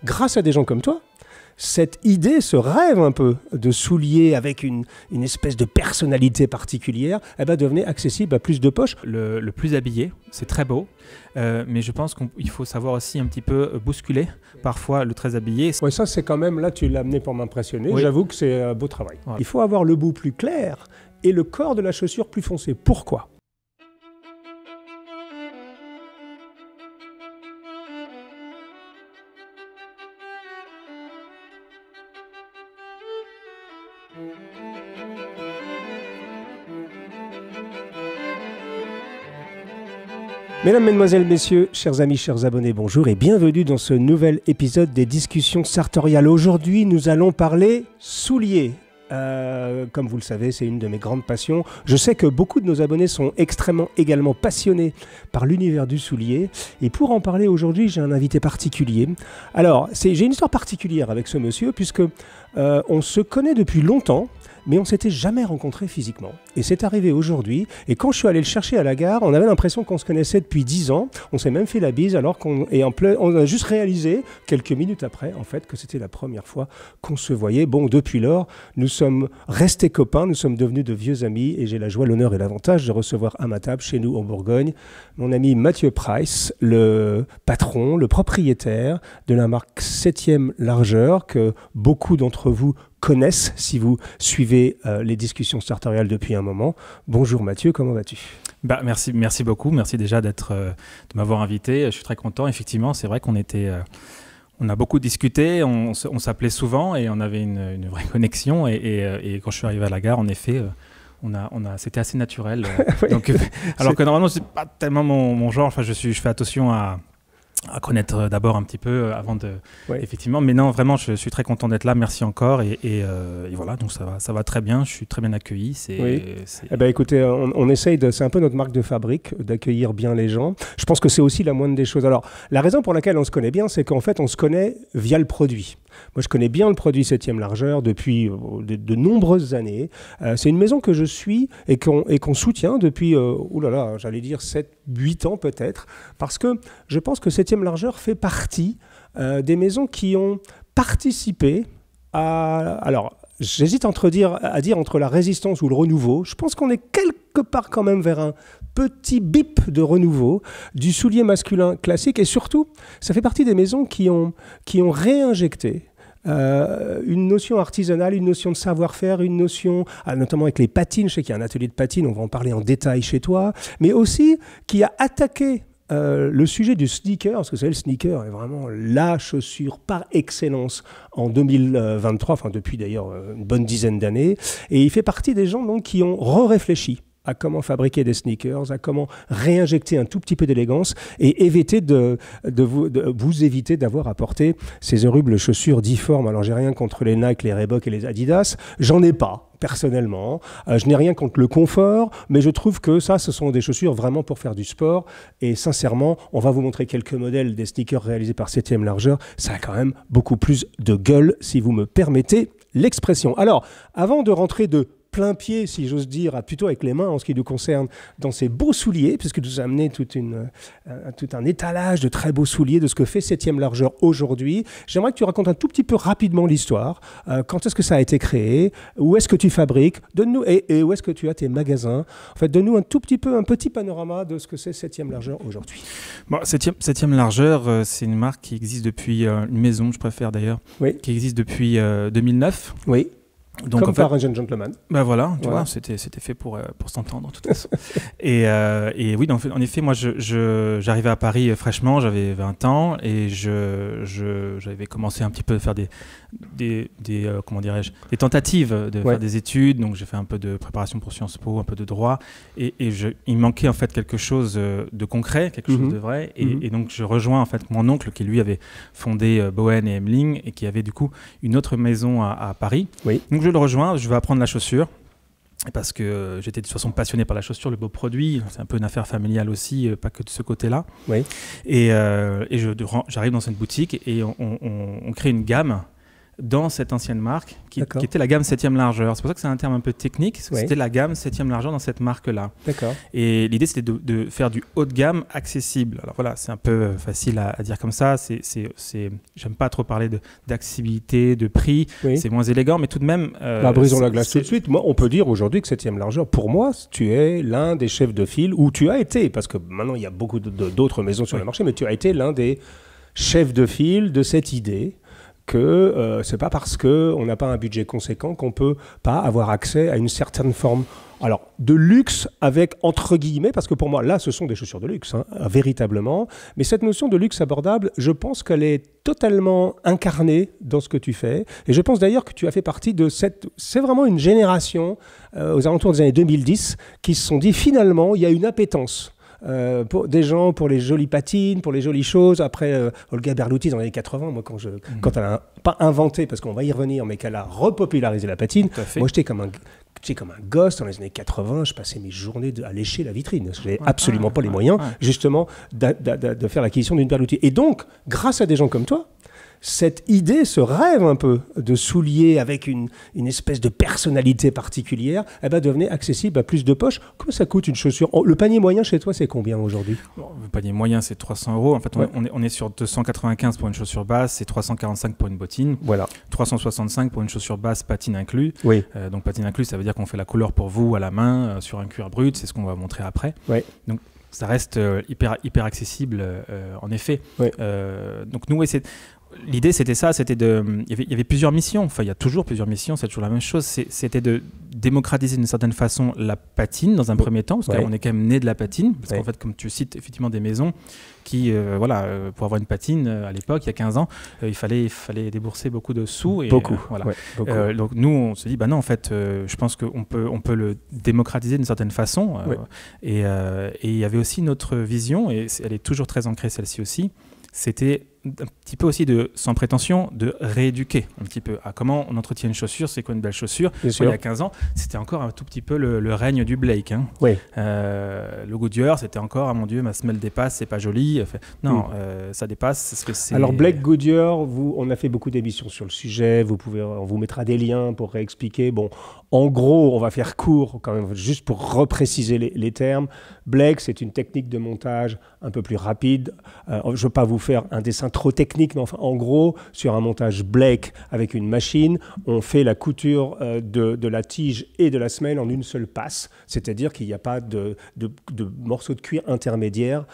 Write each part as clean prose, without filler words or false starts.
grâce à des gens comme toi, cette idée, ce rêve un peu de souliers avec une espèce de personnalité particulière, devenait accessible à plus de poches. Le plus habillé, c'est très beau, mais je pense qu'il faut savoir aussi un petit peu bousculer parfois le très habillé. Ouais, ça c'est quand même, là tu l'as amené pour m'impressionner, oui. J'avoue que c'est un beau travail. Voilà. Il faut avoir le bout plus clair et le corps de la chaussure plus foncé. Pourquoi ? Mesdames, Mesdemoiselles, Messieurs, chers amis, chers abonnés, bonjour et bienvenue dans ce nouvel épisode des discussions sartoriales. Aujourd'hui, nous allons parler souliers. Comme vous le savez, c'est une de mes grandes passions. Je sais que beaucoup de nos abonnés sont extrêmement également passionnés par l'univers du soulier. Et pour en parler aujourd'hui, j'ai un invité particulier. Alors, j'ai une histoire particulière avec ce monsieur puisque on se connaît depuis longtemps. Mais on ne s'était jamais rencontrés physiquement. Et c'est arrivé aujourd'hui. Et quand je suis allé le chercher à la gare, on avait l'impression qu'on se connaissait depuis 10 ans. On s'est même fait la bise alors qu'on a juste réalisé, quelques minutes après, en fait, que c'était la première fois qu'on se voyait. Bon, depuis lors, nous sommes restés copains, nous sommes devenus de vieux amis. Et j'ai la joie, l'honneur et l'avantage de recevoir à ma table, chez nous en Bourgogne, mon ami Mathieu Price, le patron, le propriétaire de la marque 7e Largeur, que beaucoup d'entre vous connaissent si vous suivez les discussions sartoriales depuis un moment. Bonjour Mathieu, comment vas-tu ? Merci beaucoup, merci déjà de m'avoir invité, je suis très content. Effectivement, c'est vrai qu'on a beaucoup discuté, on s'appelait souvent et on avait une vraie connexion et quand je suis arrivé à la gare, en effet, c'était assez naturel. Oui. Donc, alors que normalement, c'est pas tellement mon genre, enfin, je fais attention à connaître d'abord un petit peu avant de... Oui. Effectivement, mais non, vraiment, je suis très content d'être là, merci encore, et voilà, donc ça va très bien, je suis très bien accueilli. Eh ben, écoutez, on essaye, c'est un peu notre marque de fabrique, d'accueillir bien les gens. Je pense que c'est aussi la moindre des choses. Alors, la raison pour laquelle on se connaît bien, c'est qu'en fait, on se connaît via le produit. Moi, je connais bien le produit 7e Largeur depuis de nombreuses années. C'est une maison que je suis et qu'on soutient depuis, j'allais dire 7-8 ans peut-être, parce que je pense que 7e Largeur fait partie des maisons qui ont participé à... Alors, j'hésite à dire entre la résistance ou le renouveau. Je pense qu'on est quelque part quand même vers un petit bip de renouveau du soulier masculin classique. Et surtout, ça fait partie des maisons qui ont réinjecté une notion artisanale, une notion de savoir-faire, une notion, notamment avec les patines. Je sais qu'il y a un atelier de patines, on va en parler en détail chez toi. Mais aussi qui a attaqué le sujet du sneaker, parce que vous savez, le sneaker est vraiment la chaussure par excellence en 2023, enfin depuis d'ailleurs une bonne dizaine d'années, et il fait partie des gens donc, qui ont réfléchi à comment fabriquer des sneakers, à comment réinjecter un tout petit peu d'élégance et éviter de vous éviter d'avoir à porter ces horribles chaussures difformes. Alors j'ai rien contre les Nike, les Reebok et les Adidas, j'en ai pas. Personnellement, je n'ai rien contre le confort, mais je trouve que ce sont des chaussures vraiment pour faire du sport. Et sincèrement, on va vous montrer quelques modèles des sneakers réalisés par 7e Largeur. Ça a quand même beaucoup plus de gueule, si vous me permettez l'expression. Alors, avant de rentrer de plein pied, si j'ose dire, plutôt avec les mains en ce qui nous concerne, dans ces beaux souliers, puisque tu nous as amené tout un étalage de très beaux souliers de ce que fait 7e Largeur aujourd'hui. J'aimerais que tu racontes un tout petit peu rapidement l'histoire. Quand est-ce que ça a été créé? Où est-ce que tu fabriques? Donne-nous, et où est-ce que tu as tes magasins? En fait, donne-nous un petit panorama de ce que c'est 7e Largeur aujourd'hui. Bon, 7e Largeur, c'est une marque qui existe depuis, une maison, je préfère d'ailleurs, oui. Qui existe depuis 2009. Oui. Donc, comme par un jeune gentleman. Ben voilà, tu vois, c'était fait pour s'entendre, de toute façon. et oui, en effet, moi, j'arrivais à Paris fraîchement, j'avais 20 ans, et j'avais commencé un petit peu à faire des tentatives de faire des études. Donc, j'ai fait un peu de préparation pour Sciences Po, un peu de droit, et il manquait en fait quelque chose de concret, quelque chose de vrai. Et donc, je rejoins en fait mon oncle qui, lui, avait fondé Bohen et Hemling, et qui avait du coup une autre maison à Paris. Oui. Donc, je le rejoins, je vais apprendre la chaussure parce que j'étais de toute façon passionné par la chaussure, le beau produit, c'est un peu une affaire familiale aussi, pas que de ce côté-là. Oui. Et j'arrive dans cette boutique et on crée une gamme dans cette ancienne marque qui était la gamme 7e largeur. C'est pour ça que c'est un terme un peu technique. C'était la gamme 7e largeur dans cette marque-là. D'accord. Et l'idée, c'était de faire du haut de gamme accessible. Alors voilà, c'est un peu facile à dire comme ça. J'aime pas trop parler d'accessibilité, de prix. Oui. C'est moins élégant, mais tout de même... brisons la glace tout de suite. Moi, on peut dire aujourd'hui que 7e largeur, pour moi, tu es l'un des chefs de file, ou tu as été, parce que maintenant, il y a beaucoup d'autres maisons sur le marché, mais tu as été l'un des chefs de file de cette idée que c'est pas parce qu'on n'a pas un budget conséquent qu'on peut pas avoir accès à une certaine forme de luxe avec entre guillemets, parce que pour moi là ce sont des chaussures de luxe véritablement, mais cette notion de luxe abordable, je pense qu'elle est totalement incarnée dans ce que tu fais, et je pense d'ailleurs que tu as fait partie de c'est vraiment une génération aux alentours des années 2010 qui se sont dit finalement il y a une appétence pour des gens, pour les jolies patines, pour les jolies choses. Après, Olga Berluti, dans les années 80, moi, quand elle a pas inventé, parce qu'on va y revenir, mais qu'elle a repopularisé la patine, moi, j'étais comme un gosse dans les années 80, je passais mes journées à lécher la vitrine. Je n'avais absolument pas les moyens, justement, de faire l'acquisition d'une Berluti. Et donc, grâce à des gens comme toi, cette idée, ce rêve un peu de souliers avec une espèce de personnalité particulière, devenait accessible à plus de poches. Comment ça coûte une chaussure ? Le panier moyen chez toi, c'est combien aujourd'hui ? Le panier moyen, c'est 300 €. En fait, on est sur 295 pour une chaussure basse et 345 pour une bottine. Voilà. 365 pour une chaussure basse, patine inclus. Oui. Donc patine inclus, ça veut dire qu'on fait la couleur pour vous à la main sur un cuir brut. C'est ce qu'on va montrer après. Oui. Donc ça reste hyper accessible en effet. Oui. Donc nous, l'idée, c'était ça, il y avait plusieurs missions, enfin il y a toujours plusieurs missions, c'est toujours la même chose, c'était de démocratiser d'une certaine façon la patine dans un premier temps, parce qu'on est quand même né de la patine, parce qu'en fait, comme tu cites effectivement des maisons qui, pour avoir une patine à l'époque, il y a 15 ans, il fallait débourser beaucoup de sous. Beaucoup. Beaucoup. Donc nous, on se dit, non, en fait, je pense qu'on peut le démocratiser d'une certaine façon, et il y avait aussi notre vision, et elle est toujours très ancrée celle-ci aussi, c'était un petit peu aussi sans prétention, de rééduquer un petit peu à comment on entretient une chaussure, c'est quoi une belle chaussure. Il y a 15 ans, c'était encore un tout petit peu le règne du Blake. Oui. Le Goodyear, c'était encore, mon Dieu, ma semelle dépasse, c'est pas joli. Non, ça dépasse. Parce que c'est... Alors Blake, Goodyear, on a fait beaucoup d'émissions sur le sujet, on vous mettra des liens pour réexpliquer. Bon, en gros, on va faire court quand même, juste pour repréciser les termes. Blake, c'est une technique de montage un peu plus rapide. Je ne veux pas vous faire un dessin trop technique, mais enfin, en gros, sur un montage Blake avec une machine, on fait la couture de la tige et de la semelle en une seule passe, c'est-à-dire qu'il n'y a pas de morceaux de cuir intermédiaires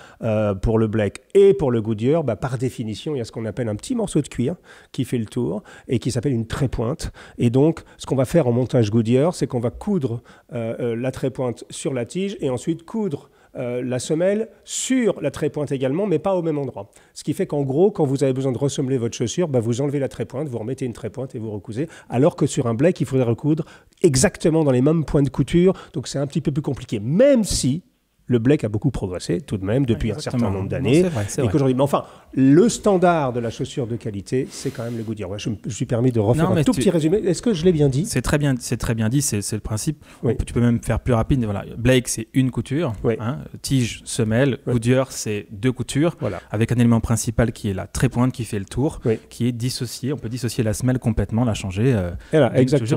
pour le Blake. Et pour le Goodyear, par définition, il y a ce qu'on appelle un petit morceau de cuir qui fait le tour et qui s'appelle une trépointe. Et donc, ce qu'on va faire en montage Goodyear, c'est qu'on va coudre la trépointe sur la tige et ensuite coudre la semelle sur la trépointe également, mais pas au même endroit. Ce qui fait qu'en gros, quand vous avez besoin de ressemeler votre chaussure, vous enlevez la trépointe, vous remettez une trépointe et vous recousez, alors que sur un Blake, il faudrait recoudre exactement dans les mêmes points de couture, donc c'est un petit peu plus compliqué, même si le Blake a beaucoup progressé tout de même depuis un certain nombre d'années. C'est vrai. Qu'aujourd'hui, mais enfin, le standard de la chaussure de qualité, c'est quand même le Goodyear. Je me suis permis de refaire un tout petit résumé. Est-ce que je l'ai bien dit ? C'est très bien dit, c'est le principe. Oui. Tu peux même faire plus rapide. Voilà. Blake, c'est une couture, tige, semelle. Goodyear, c'est deux coutures, avec un élément principal qui est la trépointe qui fait le tour, qui est dissocié. On peut dissocier la semelle complètement, la changer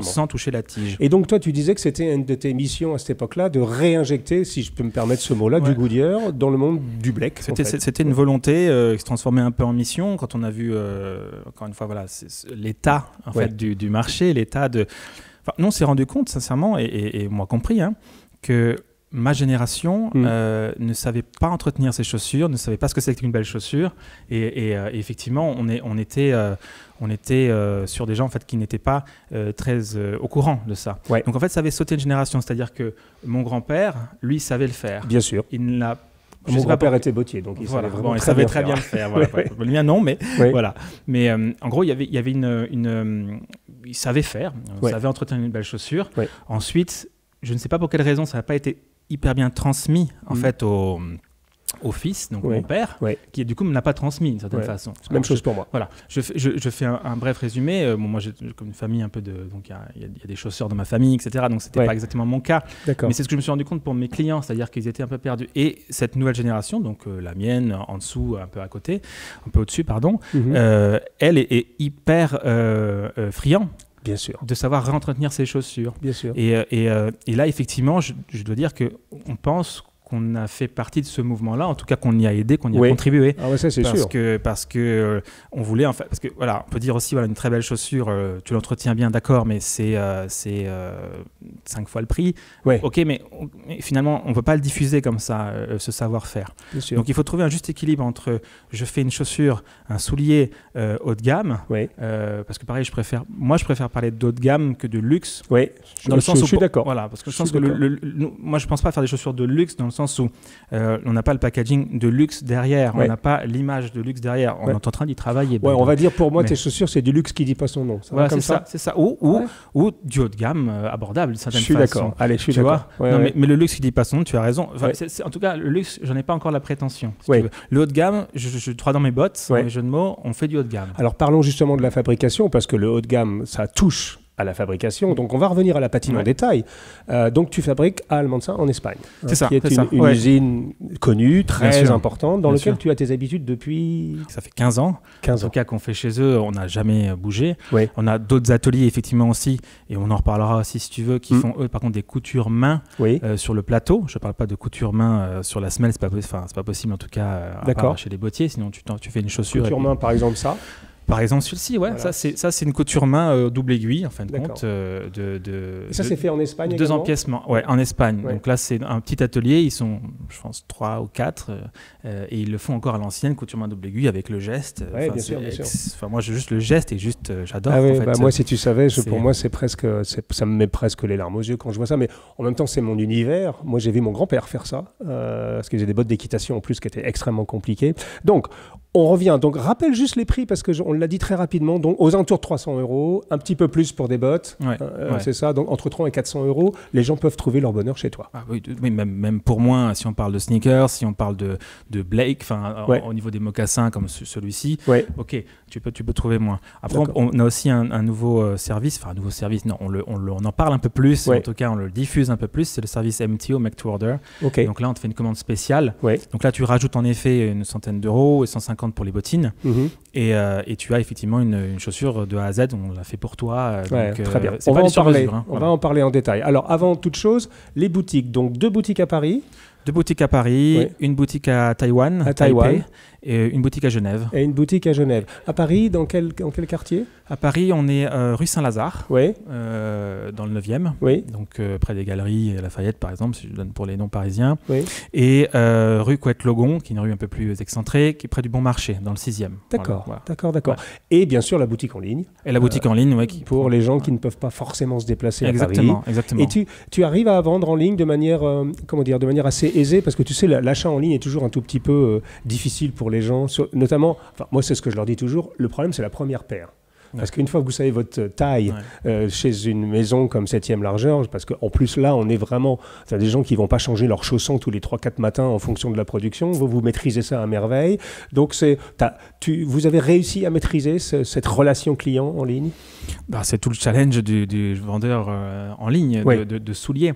sans toucher la tige. Et donc toi, tu disais que c'était une de tes missions à cette époque-là de réinjecter, si je peux me permettre ce mot-là, du Goodyear dans le monde du Blake. C'était une volonté qui se transformait un peu en mission quand on a vu, encore une fois, l'état fait, du marché, l'état de... nous, on s'est rendu compte, sincèrement, et moi compris, que ma génération ne savait pas entretenir ses chaussures, ne savait pas ce que c'était qu'une belle chaussure, et effectivement, on était sur des gens en fait, qui n'étaient pas très au courant de ça. Ouais. Donc en fait, ça avait sauté une génération, c'est-à-dire que mon grand-père, lui, savait le faire. Bien sûr. Il l'a... Mon grand-père était bottier, donc il savait vraiment très bien le faire. Le mien, non, mais voilà. Mais en gros, il y avait il savait faire, savait entretenir une belle chaussure. Ouais. Ensuite, je ne sais pas pour quelle raison, ça n'a pas été hyper bien transmis en fait au fils, donc mon père, qui du coup ne me l'a pas transmis d'une certaine façon. Même chose pour moi. Voilà, je fais un bref résumé. Moi, j'ai comme une famille un peu donc il y a des chausseurs dans ma famille, etc. Donc c'était pas exactement mon cas. Mais c'est ce que je me suis rendu compte pour mes clients, c'est-à-dire qu'ils étaient un peu perdus. Et cette nouvelle génération, donc la mienne, en dessous, un peu à côté, un peu au-dessus, pardon, elle est hyper friand. Bien sûr. De savoir réentretenir ses chaussures. Bien sûr. Et là, effectivement, je dois dire qu'on pense qu'on a fait partie de ce mouvement-là, en tout cas qu'on y a aidé, qu'on y a contribué. Ah ouais, ça c'est sûr. Parce que on voulait, en fait, parce que voilà, on peut dire aussi, voilà, une très belle chaussure, tu l'entretiens bien, d'accord, mais c'est 5 fois le prix. Ok, mais finalement, on ne peut pas le diffuser comme ça, ce savoir-faire. Donc il faut trouver un juste équilibre entre je fais une chaussure, un soulier haut de gamme, parce que pareil, je préfère parler d'haut de gamme que de luxe. Oui, dans le sens je suis d'accord. Voilà, parce que je pense que moi, je ne pense pas faire des chaussures de luxe dans le sens où on n'a pas le packaging de luxe derrière, on n'a pas l'image de luxe derrière, on est en train d'y travailler. On va dire pour moi, tes chaussures, c'est du luxe qui ne dit pas son nom. Voilà, c'est ça. Ou du haut de gamme abordable d'une certaine façon. Je suis d'accord. Allez, je suis d'accord. Mais le luxe qui ne dit pas son nom, tu as raison. Enfin, en tout cas, le luxe, j'en ai pas encore la prétention. Si tu veux. Le haut de gamme, je crois dans mes bottes, dans mes jeux de mots, on fait du haut de gamme. Alors parlons justement de la fabrication, parce que le haut de gamme, ça touche à la fabrication. Donc, on va revenir à la patine en détail. Donc, tu fabriques à Almansa en Espagne. C'est ça. Qui est une usine connue, très importante, dans laquelle tu as tes habitudes depuis... Ça fait 15 ans. 15 ans. En tout cas, qu'on fait chez eux, on n'a jamais bougé. On a d'autres ateliers, effectivement, aussi, et on en reparlera aussi, si tu veux, qui font, eux, par contre, des coutures main sur le plateau. Je ne parle pas de couture main sur la semelle, c'est pas possible, en tout cas, à part chez les bottiers. Sinon, tu fais une chaussure. Couture main, par exemple, ça. Par exemple, celui-ci, voilà. Ça c'est une couture main double aiguille, en fin de compte. Et ça, c'est fait en Espagne également ? 2 empiècements, en Espagne. Donc là, c'est un petit atelier, ils sont, je pense, 3 ou 4, et ils le font encore à l'ancienne, couture main double aiguille, avec le geste. Bien sûr. Moi, juste le geste, et juste, j'adore. Ah oui, moi, si tu savais, pour moi, ça me met presque les larmes aux yeux quand je vois ça, mais en même temps, c'est mon univers. Moi, j'ai vu mon grand-père faire ça, parce qu'il faisait des bottes d'équitation, en plus, qui étaient extrêmement compliquées. Donc, on revient. Donc, rappelle juste les prix, parce qu'on l'a dit très rapidement. Donc, aux alentours de 300 €, un petit peu plus pour des bottes. C'est ça. Donc, entre 300 et 400 €, les gens peuvent trouver leur bonheur chez toi. Ah, oui, même pour moi, si on parle de sneakers, si on parle de Blake, au niveau des mocassins comme celui-ci, ok, tu peux trouver moins. Après, on a aussi un nouveau service. Enfin, un nouveau service, non, on en parle un peu plus. En tout cas, on le diffuse un peu plus. C'est le service MTO, Make to Order. Donc là, on te fait une commande spéciale. Donc là, tu rajoutes en effet une centaine d'euros et 150 pour les bottines. Et tu as effectivement une chaussure de A à Z. On l'a fait pour toi. Donc, très bien. On va en parler en détail. Alors, avant toute chose, les boutiques. Donc, 2 boutiques à Paris. 2 boutiques à Paris, une boutique à Taïwan, Taipei, et une boutique à Genève. Et une boutique à Genève. À Paris, dans quel quartier ? À Paris, on est rue Saint-Lazare, dans le 9e, donc près des Galeries Lafayette, par exemple, si je donne pour les noms parisiens. Et rue Couette-Logon, qui est une rue un peu plus excentrée, qui est près du Bon Marché, dans le 6e. D'accord. Et bien sûr, la boutique en ligne. Et la boutique en ligne, pour les gens qui ne peuvent pas forcément se déplacer à Paris. Exactement. Et tu arrives à vendre en ligne de manière assez aisée, parce que tu sais, l'achat en ligne est toujours un tout petit peu difficile pour les gens, notamment, moi c'est ce que je leur dis toujours, le problème c'est la première paire. Parce qu'une fois que vous savez votre taille chez une maison comme 7e largeur, parce qu'en plus là, on est vraiment... Il y a des gens qui ne vont pas changer leurs chaussons tous les 3-4 matins en fonction de la production. Vous maîtrisez ça à merveille. Donc, vous avez réussi à maîtriser cette relation client en ligne ? C'est tout le challenge du vendeur en ligne, de souliers.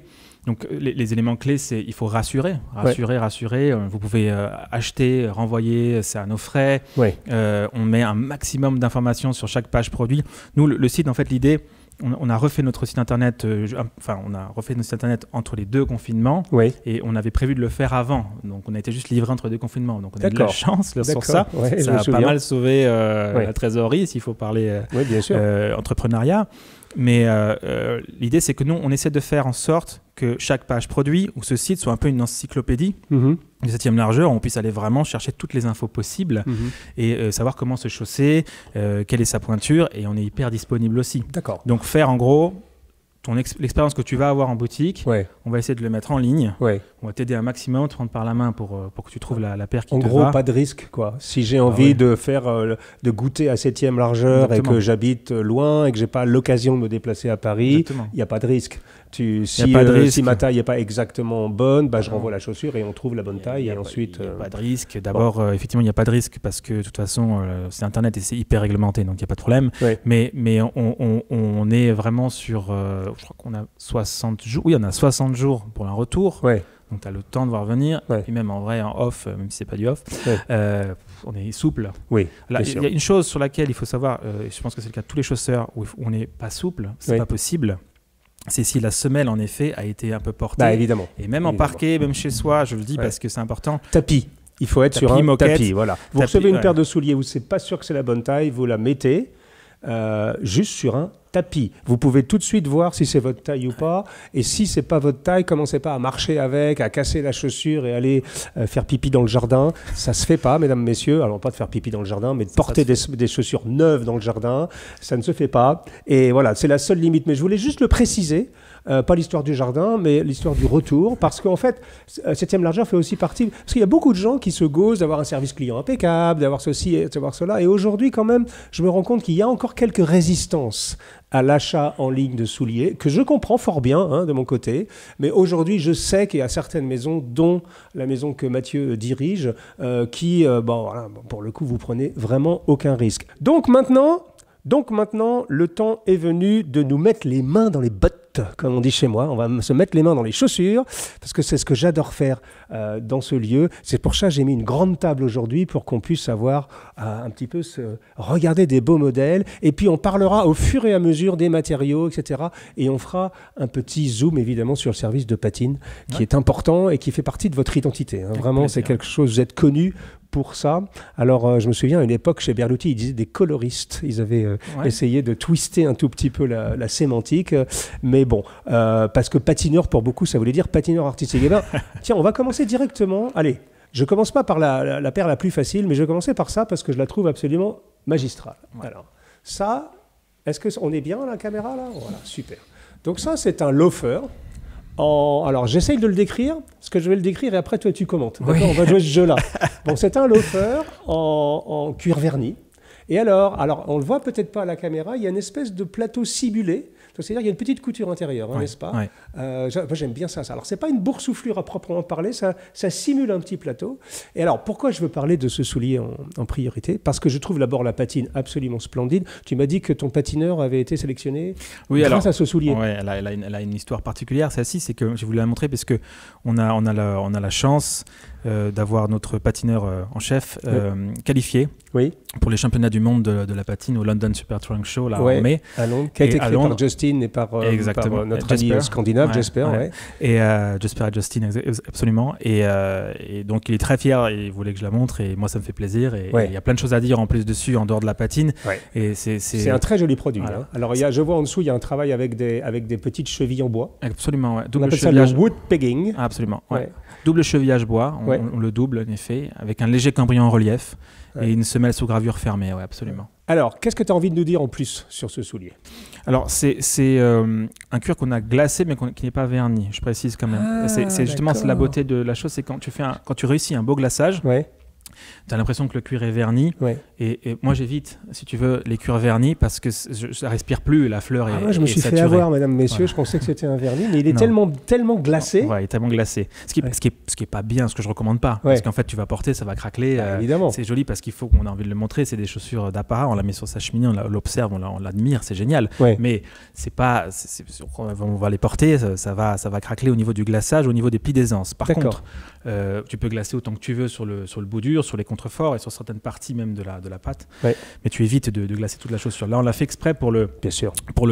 Donc, les éléments clés, c'est il faut rassurer. Vous pouvez acheter, renvoyer, c'est à nos frais. On met un maximum d'informations sur chaque page produit. Nous, le site, en fait, l'idée, on a refait notre site internet. Entre les 2 confinements. Et on avait prévu de le faire avant. Donc, on a été juste livré entre 2 confinements. Donc, on a eu de la chance sur ça. Ça a pas mal sauvé la trésorerie, s'il faut parler entrepreneuriat. Mais l'idée, c'est que nous, on essaie de faire en sorte que chaque page produit ou ce site soit un peu une encyclopédie de 7e largeur, où on puisse aller vraiment chercher toutes les infos possibles et savoir comment se chausser, quelle est sa pointure, et on est hyper disponible aussi. D'accord. Donc faire en gros l'expérience que tu vas avoir en boutique, on va essayer de le mettre en ligne. On va t'aider un maximum, te prendre par la main pour que tu trouves la paire qui te va. En gros, pas de risque, quoi. Si j'ai envie de de goûter à 7e largeur et que j'habite loin et que j'ai pas l'occasion de me déplacer à Paris, il n'y a pas de risque. Si ma taille n'est pas exactement bonne, je renvoie la chaussure et on trouve la bonne taille. Et ensuite, il n'y a pas de risque. D'abord, effectivement, il n'y a pas de risque parce que de toute façon, c'est Internet et c'est hyper réglementé, donc il n'y a pas de problème. Mais on est vraiment sur, je crois qu'on a 60 jours. Oui, on a 60 jours pour un retour. Donc tu as le temps de voir venir. Et même en vrai, en off, même si c'est pas du off, on est souple. Il y a une chose sur laquelle il faut savoir, et je pense que c'est le cas de tous les chausseurs, où on n'est pas souple, c'est pas possible. C'est si la semelle, en effet, a été un peu portée. Évidemment. Et même en parquet, même chez soi, je le dis parce que c'est important. Tapis. Il faut être sur un tapis. Voilà. Vous recevez une paire de souliers où c'est pas sûr que c'est la bonne taille, vous la mettez juste sur un tapis. Vous pouvez tout de suite voir si c'est votre taille ou pas. Et si c'est pas votre taille, commencez pas à marcher avec, à casser la chaussure et aller faire pipi dans le jardin. Ça se fait pas, mesdames, messieurs. Alors pas de faire pipi dans le jardin, mais de porter des chaussures neuves dans le jardin. Ça ne se fait pas. Et voilà, c'est la seule limite. Mais je voulais juste le préciser. Pas l'histoire du jardin, mais l'histoire du retour. Parce qu'en fait, 7e largeur fait aussi partie... Parce qu'il y a beaucoup de gens qui se gausent d'avoir un service client impeccable, d'avoir ceci et d'avoir cela. Et aujourd'hui, quand même, je me rends compte qu'il y a encore quelques résistances à l'achat en ligne de souliers, que je comprends fort bien de mon côté. Mais aujourd'hui, je sais qu'il y a certaines maisons, dont la maison que Mathieu dirige, qui, pour le coup, vous prenez vraiment aucun risque. Donc maintenant, le temps est venu de nous mettre les mains dans les bottes, comme on dit chez moi. On va se mettre les mains dans les chaussures, parce que c'est ce que j'adore faire dans ce lieu. C'est pour ça que j'ai mis une grande table aujourd'hui, pour qu'on puisse savoir un petit peu regarder des beaux modèles. Et puis on parlera au fur et à mesure des matériaux, etc. Et on fera un petit zoom, évidemment, sur le service de patine, qui est important et qui fait partie de votre identité. Vraiment, c'est quelque chose, vous êtes connu pour ça. Alors, je me souviens, à une époque, chez Berluti, ils disaient des coloristes. Ils avaient essayé de twister un tout petit peu la sémantique. Mais bon, parce que patineur, pour beaucoup, ça voulait dire patineur artistique. Eh bien, tiens, on va commencer directement. Allez, je commence pas par la paire la plus facile, mais je vais commencer par ça parce que je la trouve absolument magistrale. Alors, ça, est-ce qu'on est bien à la caméra, là? Voilà, super. Donc ça, c'est un loafer. Alors, j'essaye de le décrire, parce que je vais le décrire et après, toi, tu commentes. D'accord, on va jouer ce jeu-là. Bon, c'est un loafer en cuir verni. Et alors, on le voit peut-être pas à la caméra, il y a une espèce de plateau simulé. C'est-à-dire qu'il y a une petite couture intérieure, n'est-ce pas? Moi, j'aime bien ça. Alors, c'est pas une boursouflure à proprement parler, ça simule un petit plateau. Et alors, pourquoi je veux parler de ce soulier en priorité? Parce que je trouve d'abord la patine absolument splendide. Tu m'as dit que ton patineur avait été sélectionné grâce à ce soulier. Oui, elle a une histoire particulière. Celle-ci, c'est que je voulais la montrer parce qu'on a la chance d'avoir notre patineur en chef qualifié pour les championnats du monde de la patine au London Super Trunk Show là, en mai. À Londres, qui a été créé par Justin et par notre ami scandinave, Jesper. Et Jesper et Justin, absolument. Et donc, il est très fier et il voulait que je la montre. Et moi, ça me fait plaisir. Et il y a plein de choses à dire en plus dessus, en dehors de la patine. Et c'est un très joli produit. Voilà. Alors, je vois en dessous, il y a un travail avec des petites chevilles en bois. Absolument, ouais. On appelle ça le wood pegging. Absolument, double chevillage bois, on le double en effet, avec un léger cambrian en relief et une semelle sous gravure fermée, absolument. Alors, qu'est-ce que tu as envie de nous dire en plus sur ce soulier? Alors, c'est un cuir qu'on a glacé, mais qui n'est pas verni, je précise quand même. C'est justement la beauté de la chose, c'est quand tu réussis un beau glaçage, tu as l'impression que le cuir est verni. Et moi, j'évite, si tu veux, les cuirs vernis parce que ça ne respire plus, la fleur est saturée. Je me suis fait avoir, mesdames, messieurs, je pensais que c'était un vernis, mais il est tellement glacé. Il est tellement glacé. Ce qui est pas bien, ce que je ne recommande pas. Parce qu'en fait, tu vas porter, ça va craqueler. Évidemment. C'est joli parce qu'il faut qu'on a envie de le montrer. C'est des chaussures d'apparat, on la met sur sa cheminée, on l'observe, on l'admire, c'est génial. Mais c'est pas, on va les porter, ça va craqueler au niveau du glaçage, au niveau des plis d'aisance. Par contre, tu peux glacer autant que tu veux sur le bout dur, sur les contreforts et sur certaines parties même de la pâte, mais tu évites de glacer toute la chaussure. Là, on l'a fait exprès pour le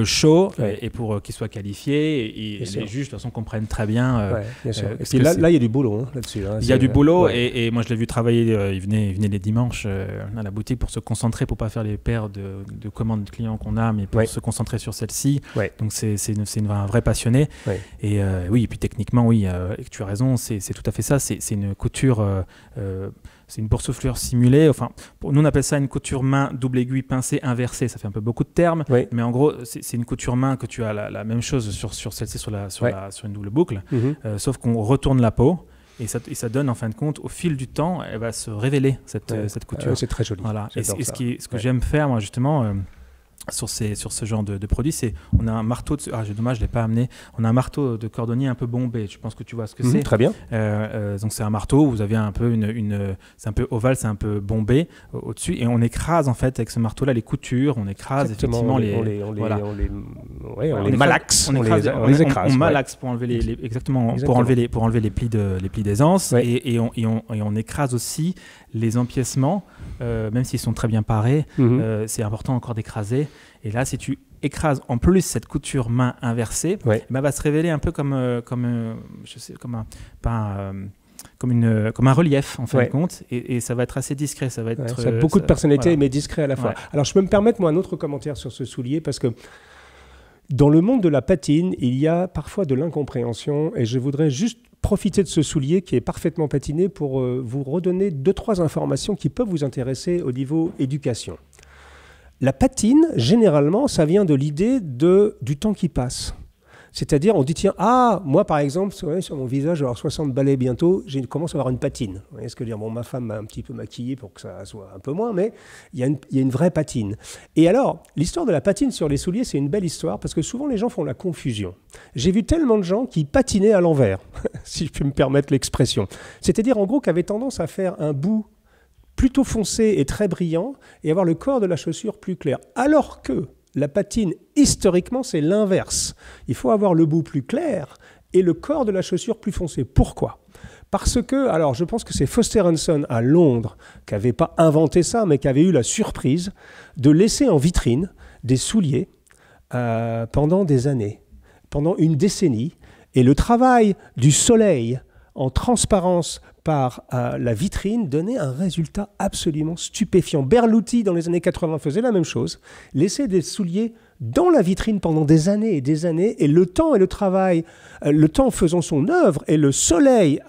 show et pour qu'il soit qualifié et les juges de toute façon comprennent très bien. Et puis là, il y a du boulot là-dessus. Il y a du boulot et moi je l'ai vu travailler. Il venait les dimanches à la boutique pour se concentrer, pour pas faire les paires de commandes de clients qu'on a, mais pour se concentrer sur celle-ci. Donc c'est un vrai passionné. Et oui, et puis techniquement, tu as raison, c'est tout à fait ça. C'est une couture c'est une boursouflure simulée. Enfin, nous, on appelle ça une couture main double aiguille pincée inversée. Ça fait un peu beaucoup de termes, mais en gros, c'est une couture main que tu as la même chose sur celle-ci, sur une double boucle, sauf qu'on retourne la peau. Et ça donne, en fin de compte, au fil du temps, elle va se révéler, cette couture. C'est très joli. Voilà. Et ce que j'aime faire, moi, justement, sur ce genre de produit, c'est on a un marteau dommage je l'ai pas amené, on a un marteau de cordonnier un peu bombé, je pense que tu vois ce que c'est. Très bien. Donc c'est un marteau où vous avez un peu c'est un peu ovale, c'est un peu bombé au-dessus, et on écrase en fait avec ce marteau là les coutures, on écrase effectivement on les malaxe, on les écrase, on malaxe pour enlever pour enlever les plis d'aisance, et on écrase aussi les empiècements, même s'ils sont très bien parés. C'est important encore d'écraser. Et là, si tu écrases en plus cette couture main inversée, elle va se révéler un peu comme un relief en fin de compte, et ça va être assez discret. Ça a beaucoup de personnalité, mais discret à la fois. Alors, je peux me permettre, moi, un autre commentaire sur ce soulier, parce que dans le monde de la patine, il y a parfois de l'incompréhension, et je voudrais juste profiter de ce soulier qui est parfaitement patiné pour vous redonner 2-3 informations qui peuvent vous intéresser au niveau éducation. La patine, généralement, ça vient de l'idée du temps qui passe. C'est-à-dire, on dit, tiens, moi, par exemple, sur mon visage, je vais avoir 60 balais bientôt, je commence à avoir une patine. Vous voyez ce que je veux dire ? Bon, ma femme m'a un petit peu maquillé pour que ça soit un peu moins, mais il y a une vraie patine. Et alors, l'histoire de la patine sur les souliers, c'est une belle histoire, parce que souvent, les gens font la confusion. J'ai vu tellement de gens qui patinaient à l'envers, si je peux me permettre l'expression. C'est-à-dire, en gros, qui avaient tendance à faire un bout plutôt foncé et très brillant, et avoir le corps de la chaussure plus clair. Alors que la patine, historiquement, c'est l'inverse. Il faut avoir le bout plus clair et le corps de la chaussure plus foncé. Pourquoi ? Parce que, alors je pense que c'est Foster Hanson à Londres qui n'avait pas inventé ça, mais qui avait eu la surprise de laisser en vitrine des souliers pendant des années, pendant une décennie. Et le travail du soleil en transparence par la vitrine donnait un résultat absolument stupéfiant. Berluti, dans les années 80, faisait la même chose, laissait des souliers dans la vitrine pendant des années, et le temps et le travail, le temps faisant son œuvre, et le soleil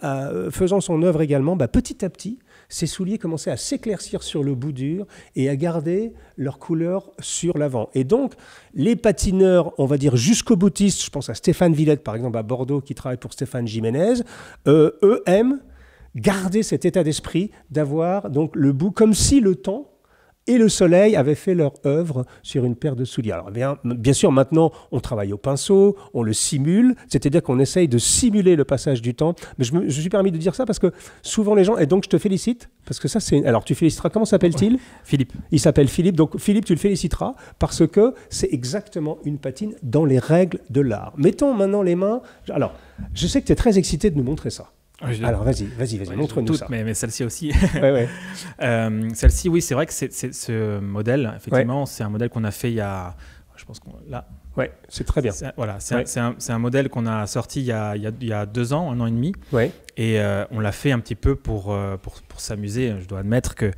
faisant son œuvre également, petit à petit, ces souliers commençaient à s'éclaircir sur le bout dur et à garder leur couleur sur l'avant. Et donc, les patineurs, on va dire jusqu'au boutiste, je pense à Stéphane Villette, par exemple, à Bordeaux, qui travaille pour Stéphane Jiménez, eux aiment garder cet état d'esprit d'avoir donc le bout comme si le temps et le soleil avaient fait leur œuvre sur une paire de souliers. Alors bien sûr, maintenant, on travaille au pinceau, on le simule, c'est-à-dire qu'on essaye de simuler le passage du temps. Mais je suis permis de dire ça parce que souvent les gens... Et donc, je te félicite, parce que ça, c'est... Alors, tu féliciteras... Comment s'appelle-t-il ? Philippe. Il s'appelle Philippe. Donc, Philippe, tu le féliciteras parce que c'est exactement une patine dans les règles de l'art. Mettons maintenant les mains... Alors, je sais que tu es très excité de nous montrer ça. Alors, vas-y, montre-nous ça. Mais celle-ci aussi. Ouais. Celle-ci, oui, c'est vrai que c'est ce modèle, effectivement, c'est un modèle qu'on a fait il y a... Je pense qu'on... Là. Ouais, c'est très bien. C'est un modèle qu'on a sorti il y a 2 ans, 1 an et demi. Ouais. Et on l'a fait un petit peu pour s'amuser. Je dois admettre qu'il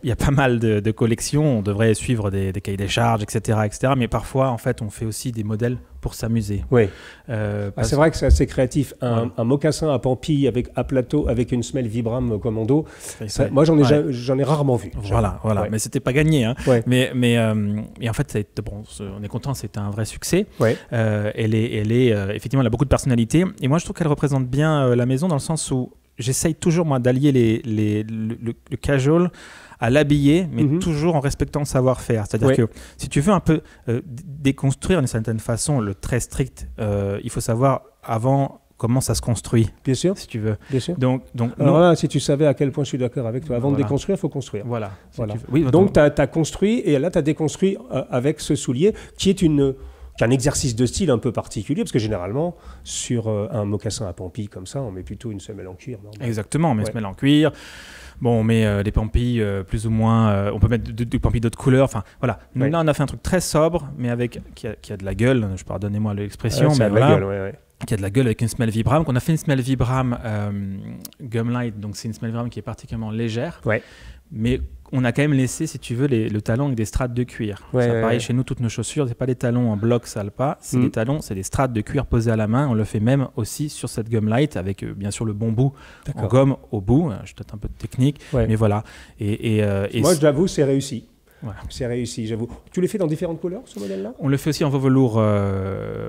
y a pas mal de collections. On devrait suivre des cahiers des charges, etc., Mais parfois, en fait, on fait aussi des modèles pour s'amuser. Oui. C'est vrai que c'est assez créatif. Un mocassin à pampille à plateau avec une semelle Vibram Commando, moi, j'en ai rarement vu. Voilà. Ouais. Mais c'était pas gagné. Hein. Ouais. Mais en fait, on est content. C'était un vrai succès. Ouais. Elle est effectivement, elle a beaucoup de personnalité. Et moi, je trouve qu'elle représente bien la maison dans le sens où j'essaye toujours, moi, d'allier le casual à l'habiller, mais toujours en respectant le savoir-faire. C'est-à-dire que si tu veux un peu déconstruire d'une certaine façon le très strict, il faut savoir avant comment ça se construit. Bien sûr. Si tu veux. Bien sûr. Donc alors là, si tu savais à quel point je suis d'accord avec toi, avant de déconstruire, il faut construire. Voilà. Oui, donc tu as construit, et là tu as déconstruit avec ce soulier qui est un exercice de style un peu particulier, parce que généralement, sur un mocassin à pampille comme ça, on met plutôt une semelle en cuir. Normalement. Exactement, on met une semelle en cuir. Bon, on met des pampilles plus ou moins... on peut mettre des pampilles d'autres couleurs. Enfin, voilà. Là, on a fait un truc très sobre, mais qui a de la gueule. Pardonnez-moi l'expression. Mais voilà. La gueule, qui a de la gueule avec une semelle Vibram, qu'on a fait une semelle Vibram Gumlight, donc c'est une semelle Vibram qui est particulièrement légère, mais on a quand même laissé, si tu veux, le talon avec des strates de cuir. Ça pareil, chez nous, toutes nos chaussures, c'est pas des talons en bloc Salpa, c'est des talons, c'est des strates de cuir posées à la main. On le fait même aussi sur cette Gumlight avec bien sûr le bon bout en gomme au bout. Je peut-être un peu de technique, mais voilà. Et moi, je l'avoue, c'est réussi. Voilà. C'est réussi, j'avoue. Tu les fais dans différentes couleurs, ce modèle-là? On le fait aussi en velours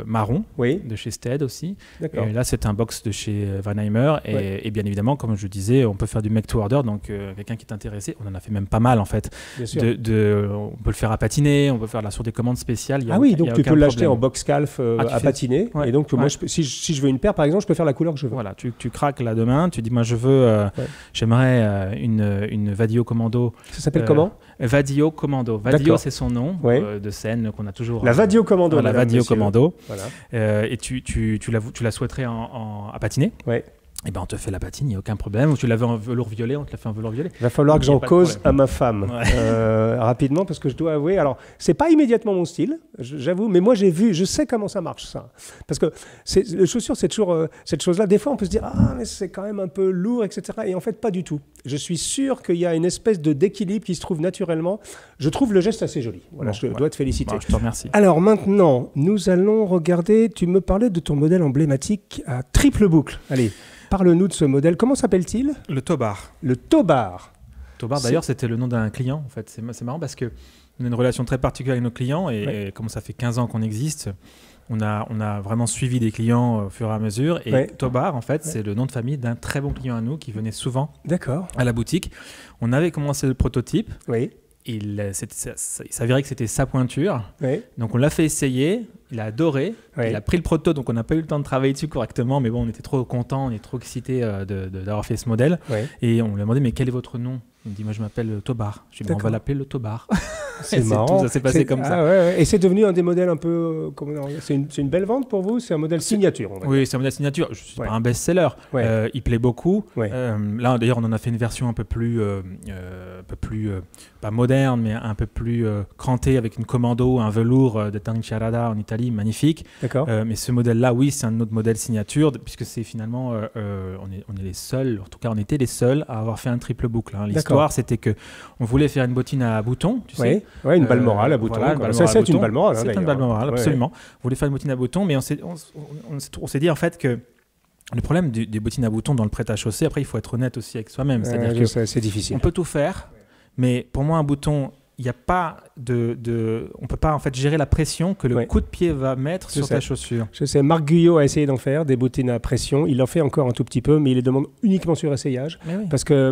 marron, oui. de chez Stead aussi. D'accord. Et là, c'est un box de chez Vanheimer. Et bien évidemment, comme je disais, on peut faire du make to order. Donc, quelqu'un qui est intéressé, on en a fait même pas mal en fait. Bien sûr. On peut le faire à patiner, on peut faire là sur des commandes spéciales. Donc tu peux l'acheter en box calf à patiner. Ouais. Et donc, moi, si je veux une paire, par exemple, je peux faire la couleur que je veux. Voilà, tu craques là demain, tu dis, moi, je veux, j'aimerais une Vadio Commando. Ça s'appelle comment? Vadio Commando. Vadio, c'est son nom de scène qu'on a toujours. La Vadio Commando. La Vadio Commando. Voilà. Et tu la souhaiterais à patiner. Oui. Eh ben, on te fait la patine, il n'y a aucun problème. Ou tu l'avais en velours violet, on te l'a fait en velours violet. Il va falloir que j'en cause à ma femme rapidement, parce que je dois avouer, alors c'est pas immédiatement mon style, j'avoue, mais moi je sais comment ça marche ça. Parce que les chaussures, c'est toujours cette chose-là. Des fois, on peut se dire mais c'est quand même un peu lourd, etc. Et en fait, pas du tout. Je suis sûr qu'il y a une espèce d'équilibre qui se trouve naturellement. Je trouve le geste assez joli. Voilà, je dois te féliciter. Je te remercie. Alors maintenant, nous allons regarder. Tu me parlais de ton modèle emblématique à triple boucle. Allez. Parle-nous de ce modèle. Comment s'appelle-t-il? Le Tobar. Le Tobar. Tobar, d'ailleurs, c'était le nom d'un client. En fait, c'est marrant parce qu'on a une relation très particulière avec nos clients et comme ça fait 15 ans qu'on existe, on a vraiment suivi des clients au fur et à mesure. Et Tobar, en fait, c'est le nom de famille d'un très bon client à nous qui venait souvent à la boutique. On avait commencé le prototype. Oui. Il s'avérait que c'était sa pointure. Oui. Donc, on l'a fait essayer. Il a adoré. Oui. Il a pris le proto, donc on n'a pas eu le temps de travailler dessus correctement. Mais bon, on était trop contents, on est trop excités d'avoir fait ce modèle. Oui. Et on lui a demandé, mais quel est votre nom? Il me dit, moi je m'appelle Tobar. Je lui ai dit, on va l'appeler le Tobar. C'est marrant. Ça s'est passé comme ça. Ouais. Et c'est devenu un des modèles un peu... C'est une belle vente pour vous? C'est un modèle signature, on va dire. Oui, c'est un modèle signature. C'est pas un best-seller. Il plaît beaucoup. Là, d'ailleurs, on en a fait une version un peu plus pas moderne, mais un peu plus crantée, avec une commando, un velours de Tanciarada en Italie, magnifique. D'accord. Mais ce modèle-là, oui, c'est un autre modèle signature, puisque c'est finalement, on est les seuls, en tout cas, on était les seuls à avoir fait un triple boucle. L'histoire, c'était que on voulait faire une bottine à boutons, tu sais. Oui, une balle morale à boutons. Voilà, c'est une balle morale. C'est une balle morale, absolument. On voulait faire une bottine à boutons, mais on s'est dit en fait que le problème des bottines à boutons dans le prêt-à-chausser, après, il faut être honnête aussi avec soi-même. C'est-à-dire que c'est difficile. On peut tout faire, mais pour moi, un bouton, il n'y a pas on peut pas en fait gérer la pression que le coup de pied va mettre sur ta chaussure. Je sais, Marc Guyot a essayé d'en faire des bottines à pression. Il en fait encore un tout petit peu, mais il les demande uniquement sur essayage. Parce que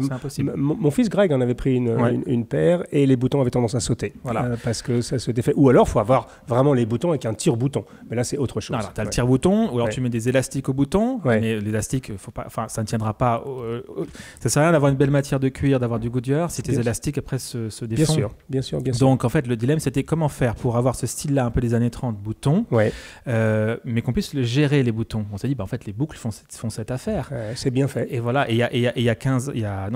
mon fils Greg en avait pris une paire et les boutons avaient tendance à sauter. Voilà. Parce que ça se défait. Ou alors, il faut avoir vraiment les boutons avec un tire-bouton. Mais là, c'est autre chose. Tu as le tire-bouton, ou alors tu mets des élastiques au bouton. Mais l'élastique, ça ne tiendra pas. Ça sert à rien d'avoir une belle matière de cuir, d'avoir du Goodyear si tes élastiques après se défont. Bien sûr. Donc en fait, le dilemme, c'était comment faire pour avoir ce style-là un peu des années 30, boutons, mais qu'on puisse le gérer, les boutons. On s'est dit, en fait, les boucles font cette affaire. C'est bien fait. Et voilà, et il y a 15...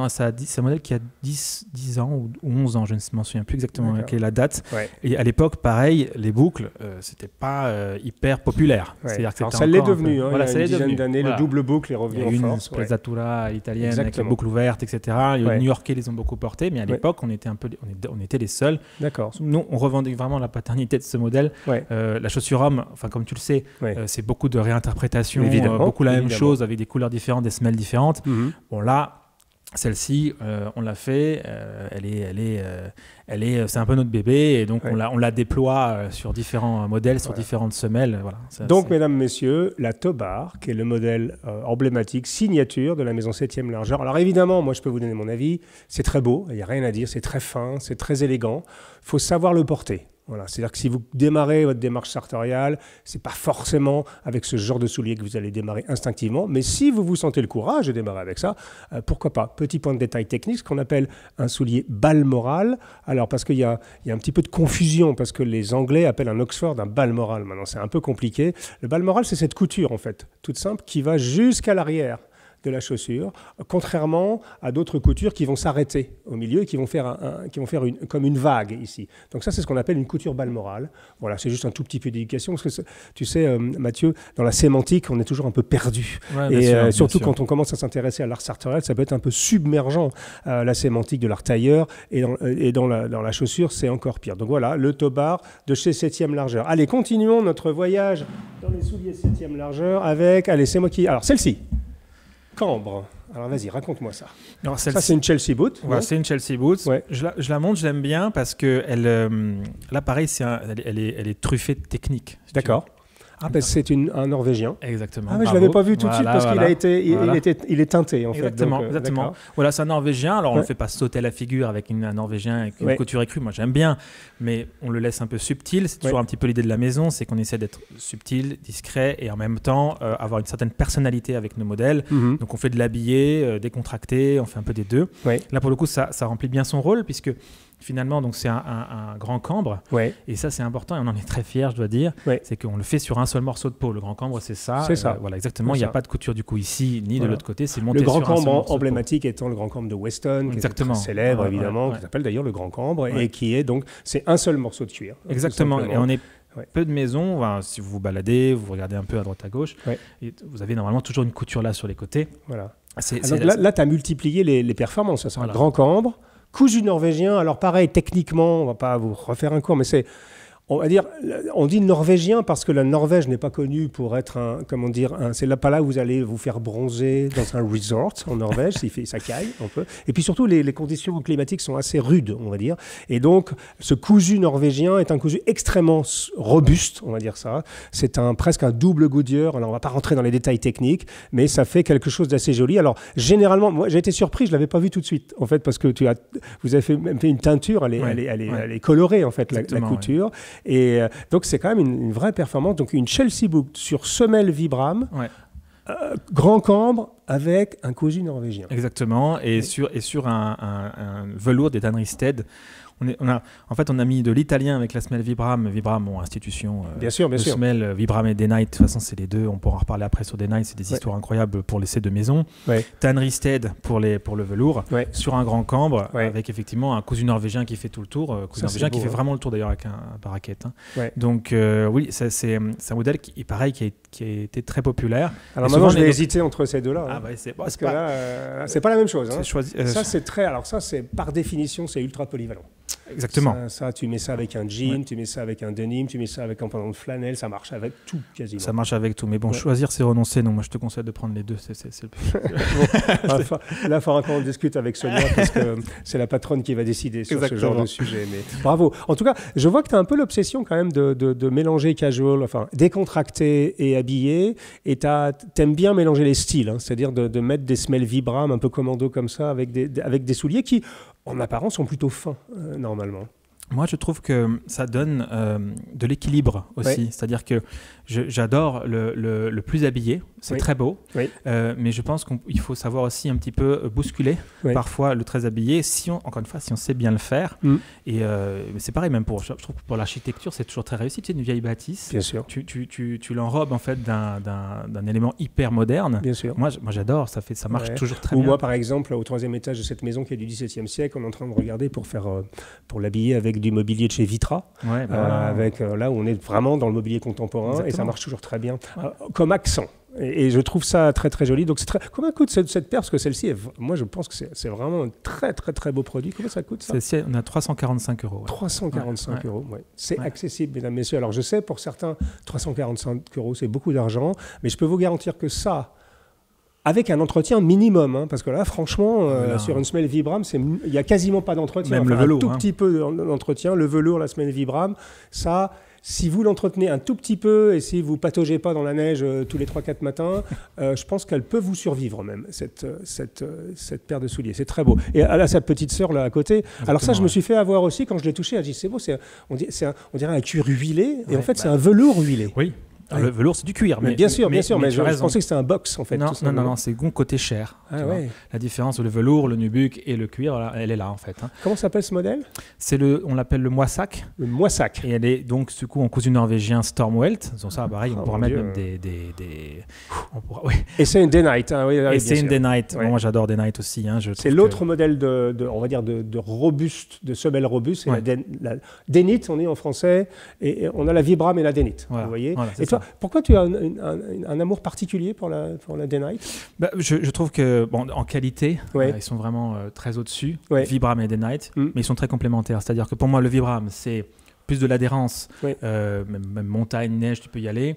c'est un modèle qui a 10 ans ou 11 ans, je ne m'en souviens plus exactement quelle est la date. Et à l'époque, pareil, les boucles, c'était pas hyper populaire. C'est-à-dire que ça l'est devenu. Il y a une dizaine d'années, le double boucle est revenu en force. Il y a eu une sprezzatura italienne avec la boucle ouverte, etc. Les New-Yorkais les ont beaucoup portés, mais à l'époque, on était les seuls. D'accord. Nous, on revendique vraiment la paternité de ce modèle. La chaussure homme, comme tu le sais, c'est beaucoup de réinterprétation, beaucoup la même chose avec des couleurs différentes, des semelles différentes. Bon là, celle-ci, on l'a fait, c'est un peu notre bébé et donc on la déploie sur différents modèles, sur différentes semelles. Voilà. Donc, mesdames, messieurs, la Tobar, qui est le modèle emblématique, signature de la maison 7e largeur. Alors évidemment, moi je peux vous donner mon avis, c'est très beau, il n'y a rien à dire, c'est très fin, c'est très élégant, il faut savoir le porter. Voilà, c'est-à-dire que si vous démarrez votre démarche sartoriale, c'est pas forcément avec ce genre de soulier que vous allez démarrer instinctivement, mais si vous vous sentez le courage de démarrer avec ça, pourquoi pas. Petit point de détail technique, ce qu'on appelle un soulier Balmoral. Alors parce qu'il y a un petit peu de confusion, parce que les Anglais appellent un Oxford un Balmoral. Maintenant, c'est un peu compliqué. Le Balmoral, c'est cette couture en fait, toute simple, qui va jusqu'à l'arrière de la chaussure, contrairement à d'autres coutures qui vont s'arrêter au milieu et qui vont faire, comme une vague ici. Donc ça, c'est ce qu'on appelle une couture Balmoral. Voilà, c'est juste un tout petit peu d'éducation, parce que tu sais, Mathieu, dans la sémantique, on est toujours un peu perdu. Ouais, Et surtout quand on commence à s'intéresser à l'art sartorial, ça peut être un peu submergent, la sémantique de l'art tailleur, et dans la chaussure, c'est encore pire. Donc voilà, le tobard de chez 7e largeur. Allez, continuons notre voyage dans les souliers 7e largeur avec, allez, c'est moi qui... Alors, celle-ci. Cambre. Alors vas-y, raconte-moi ça. Alors, ça, c'est une Chelsea boot. Ouais, c'est une Chelsea boot. Ouais. Je la montre, je l'aime bien parce que là, pareil, elle est truffée de technique. Si d'accord. Ah, ben c'est un Norvégien. Exactement. Ah, mais je ne l'avais pas vu tout de suite parce qu'il il est teinté, en exactement, fait. Donc, exactement. Voilà, c'est un Norvégien. Alors, on ne ouais. le fait pas sauter à la figure avec un Norvégien avec une couture écrue. Moi, j'aime bien, mais on le laisse un peu subtil. C'est toujours un petit peu l'idée de la maison, c'est qu'on essaie d'être subtil, discret et en même temps avoir une certaine personnalité avec nos modèles. Mm-hmm. Donc, on fait de l'habillé, décontracté, on fait un peu des deux. Ouais. Là, pour le coup, ça remplit bien son rôle puisque finalement, donc c'est un grand cambre. Ouais. Et ça, c'est important et on en est très fiers, je dois dire. Ouais. C'est qu'on le fait sur un seul morceau de peau. Le grand cambre, c'est ça. C'est ça. Voilà, exactement. Il n'y a pas de couture du coup ici ni de l'autre côté. C'est monté le grand sur un seul cambre morceau emblématique étant le grand cambre de Weston, qui est très célèbre évidemment, qui s'appelle d'ailleurs le grand cambre et qui est donc c'est un seul morceau de cuir. Exactement. Et on est peu de maisons. Enfin, si vous vous baladez, vous regardez un peu à droite à gauche, et vous avez normalement toujours une couture là sur les côtés. Voilà. Donc là, tu as multiplié les performances. C'est un grand cambre. Cousu norvégien, alors pareil, techniquement, on ne va pas vous refaire un cours, mais on va dire, on dit norvégien parce que la Norvège n'est pas connue pour être c'est pas là où vous allez vous faire bronzer dans un resort en Norvège, ça caille un peu. Et puis surtout, les conditions climatiques sont assez rudes, on va dire. Et donc, ce cousu norvégien est un cousu extrêmement robuste, on va dire ça. C'est presque un double Goodyear. Alors, on ne va pas rentrer dans les détails techniques, mais ça fait quelque chose d'assez joli. Alors, généralement, moi, j'ai été surpris, je ne l'avais pas vu tout de suite, en fait, parce que vous avez même fait une teinture, elle est colorée, en fait, la couture. Ouais. Et donc, c'est quand même une vraie performance. Donc, une Chelsea boot sur semelle Vibram, grand cambre avec un cousu norvégien. Exactement. Et sur un velours des tanneries Stead. On a mis de l'italien avec la semelle Vibram, institution. Bien sûr. Semelle Vibram et Day Night, de toute façon, c'est les deux. On pourra en reparler après sur Day Night. C'est des histoires incroyables pour l'essai de maison. Tannerie Stead pour le velours. Sur un grand cambre, avec effectivement un cousu norvégien qui fait tout le tour. Norvégien qui fait vraiment le tour d'ailleurs avec un paraquet. Donc, oui, c'est un modèle qui a été très populaire. Alors maintenant, je vais hésiter entre ces deux-là. Ah, parce que là, c'est pas la même chose. Ça, c'est par définition, c'est ultra polyvalent. Exactement. Ça, tu mets ça avec un jean, tu mets ça avec un denim, tu mets ça avec un pantalon de flanelle, ça marche avec tout quasiment. Ça marche avec tout, mais bon, choisir c'est renoncer. Donc moi, je te conseille de prendre les deux. C'est le plus. Là, il faudra qu'on discute avec Sonia parce que c'est la patronne qui va décider sur ce genre de sujet. Mais bravo. En tout cas, je vois que tu as un peu l'obsession quand même de mélanger casual, enfin décontracté et habillé, et t'aimes bien mélanger les styles, c'est-à-dire de mettre des semelles Vibram un peu commando comme ça avec des souliers qui en apparence sont plutôt fins normalement. Moi, je trouve que ça donne de l'équilibre aussi. C'est-à-dire que j'adore le plus habillé. C'est très beau. Mais je pense qu'il faut savoir aussi un petit peu bousculer parfois le très habillé. Encore une fois, si on sait bien le faire. Et c'est pareil, même je trouve que pour l'architecture, c'est toujours très réussi. Tu sais, une vieille bâtisse. Bien sûr. Tu l'enrobes en fait d'un élément hyper moderne. Bien sûr. Moi j'adore. Ça marche toujours très bien. Moi, par exemple, au 3e étage de cette maison qui est du XVIIe siècle, on est en train de regarder pour l'habiller avec du mobilier de chez Vitra, avec là où on est vraiment dans le mobilier contemporain. Exactement. Et ça marche toujours très bien comme accent. Et je trouve ça très très joli. Donc combien coûte cette paire? Parce que celle-ci, moi je pense que c'est vraiment un très très très beau produit. Combien ça coûte ça? Celle-ci, on a 345 €. 345 €, c'est accessible, mesdames, messieurs. Alors je sais, pour certains, 345 € c'est beaucoup d'argent, mais je peux vous garantir que ça, avec un entretien minimum, parce que là, franchement, sur une semelle Vibram, il n'y a quasiment pas d'entretien. Même le velours. Un tout petit peu d'entretien. Le velours, la semelle Vibram, ça, si vous l'entretenez un tout petit peu et si vous ne pataugez pas dans la neige tous les 3-4 matins, je pense qu'elle peut vous survivre même, cette paire de souliers. C'est très beau. Et elle a sa petite sœur là à côté. Exactement, alors ça, je me suis fait avoir aussi quand je l'ai touché. Elle dit, c'est beau, on dirait un cuir huilé. Et en fait, c'est un velours huilé. Oui. Alors, le velours, c'est du cuir. Mais bien sûr, mais je pensais que c'était un box, en fait. Non, c'est côté chair. La différence, le velours, le nubuck et le cuir, voilà, elle est là, en fait. Comment s'appelle ce modèle ? On l'appelle le moissac. Le moissac. Et elle est donc, du coup, en cousu norvégien Stormwelt. Donc ça, pareil, on pourra mettre même des... Et c'est une Day-Night. Et c'est une Day-Night. Ouais. Moi, j'adore Day-Night aussi. C'est l'autre modèle on va dire, de robuste, de semelle robuste. C'est la Day-Knit, on dit en français. Et on a la Vibram et la Day-Knit. Voilà. Vous voyez. Et toi, pourquoi tu as un amour particulier pour la Day-Night ? Je trouve que, en qualité, ils sont vraiment très au-dessus, Vibram et Day-Night, mais ils sont très complémentaires. C'est-à-dire que pour moi, le Vibram, c'est plus de l'adhérence, même montagne, neige, tu peux y aller.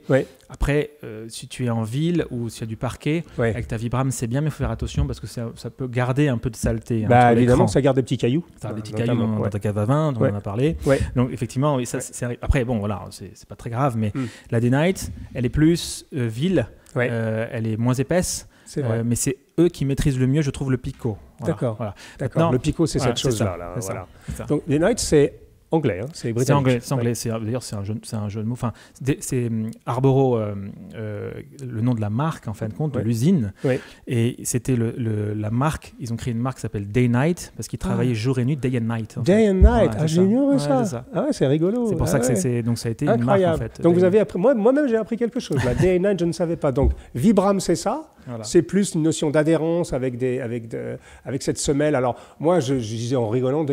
Après, si tu es en ville ou s'il y a du parquet, avec ta Vibram, c'est bien, mais il faut faire attention parce que ça peut garder un peu de saleté. Évidemment, ça garde des petits cailloux. Des petits cailloux dans ta cave à vin, dont on a parlé. Donc, effectivement, après, voilà, c'est pas très grave, mais la Day-Night, elle est plus ville, elle est moins épaisse. Mais c'est eux qui maîtrisent le mieux, je trouve, le picot. D'accord. Le picot, c'est cette chose-là. Donc, Day-Night, c'est anglais, c'est britannique. C'est anglais. D'ailleurs, c'est un jeu de mots. Enfin, c'est Arboro, le nom de la marque, en fin de compte, de l'usine. Et c'était la marque. Ils ont créé une marque qui s'appelle Day-Night parce qu'ils travaillaient jour et nuit, day and night. Day and night. J'ignorais ça. C'est rigolo. C'est pour ça que donc ça a été incroyable. Une marque, en fait. Donc vous avez appris. Moi-même, j'ai appris quelque chose. La Day and night, je ne savais pas. Donc Vibram, c'est ça. C'est plus une notion d'adhérence avec cette semelle. Alors moi, je disais en rigolant,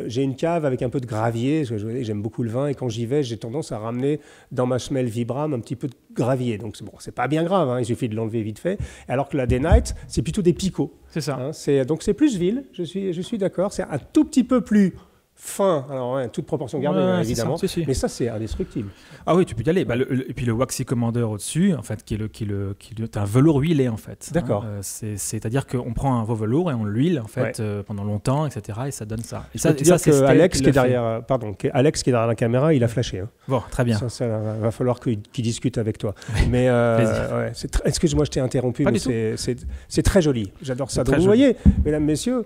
j'ai une cave avec un peu de gravier. Parce que j'aime beaucoup le vin et quand j'y vais, j'ai tendance à ramener dans ma semelle Vibram un petit peu de gravier. Donc c'est pas bien grave, il suffit de l'enlever vite fait. Alors que la Day-Night, c'est plutôt des picots. C'est ça. Donc c'est plus ville, je suis d'accord. C'est un tout petit peu plus fin, alors toute proportion gardée évidemment, mais ça c'est indestructible. Ah oui, tu peux y aller. Et puis le Waxy Commander au-dessus, en fait, qui est un velours huilé en fait. D'accord. C'est-à-dire qu'on prend un veau velours et on l'huile en fait pendant longtemps, etc. Et ça donne ça. Et ça, c'est Alex qui est derrière. Alex qui est derrière la caméra, il a flashé. Bon, très bien. Ça va falloir qu'il discute avec toi. Mais excuse-moi, je t'ai interrompu, mais c'est très joli. J'adore ça. Donc vous voyez, mesdames, messieurs,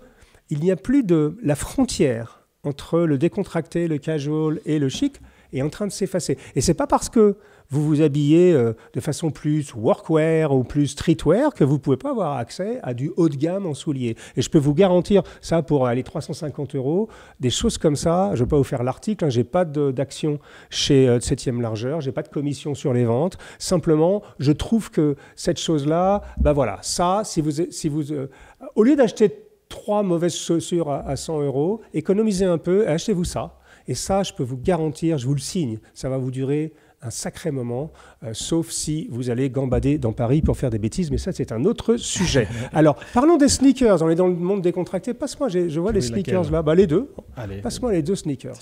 il n'y a plus de la frontière entre le décontracté, le casual et le chic est en train de s'effacer. Et c'est pas parce que vous vous habillez de façon plus workwear ou plus streetwear que vous pouvez pas avoir accès à du haut de gamme en souliers. Et je peux vous garantir ça pour aller 350 €, des choses comme ça. Je vais pas vous faire l'article, j'ai pas d'action chez 7e largeur, j'ai pas de commission sur les ventes. Simplement, je trouve que cette chose-là, ça, si vous au lieu d'acheter 3 mauvaises chaussures à 100 €, économisez un peu et achetez-vous ça. Et ça, je peux vous garantir, je vous le signe, ça va vous durer un sacré moment, sauf si vous allez gambader dans Paris pour faire des bêtises, mais ça, c'est un autre sujet. Alors, parlons des sneakers. On est dans le monde décontracté. Passe-moi, je vois les sneakers là. Les deux. Allez, passe-moi les deux sneakers.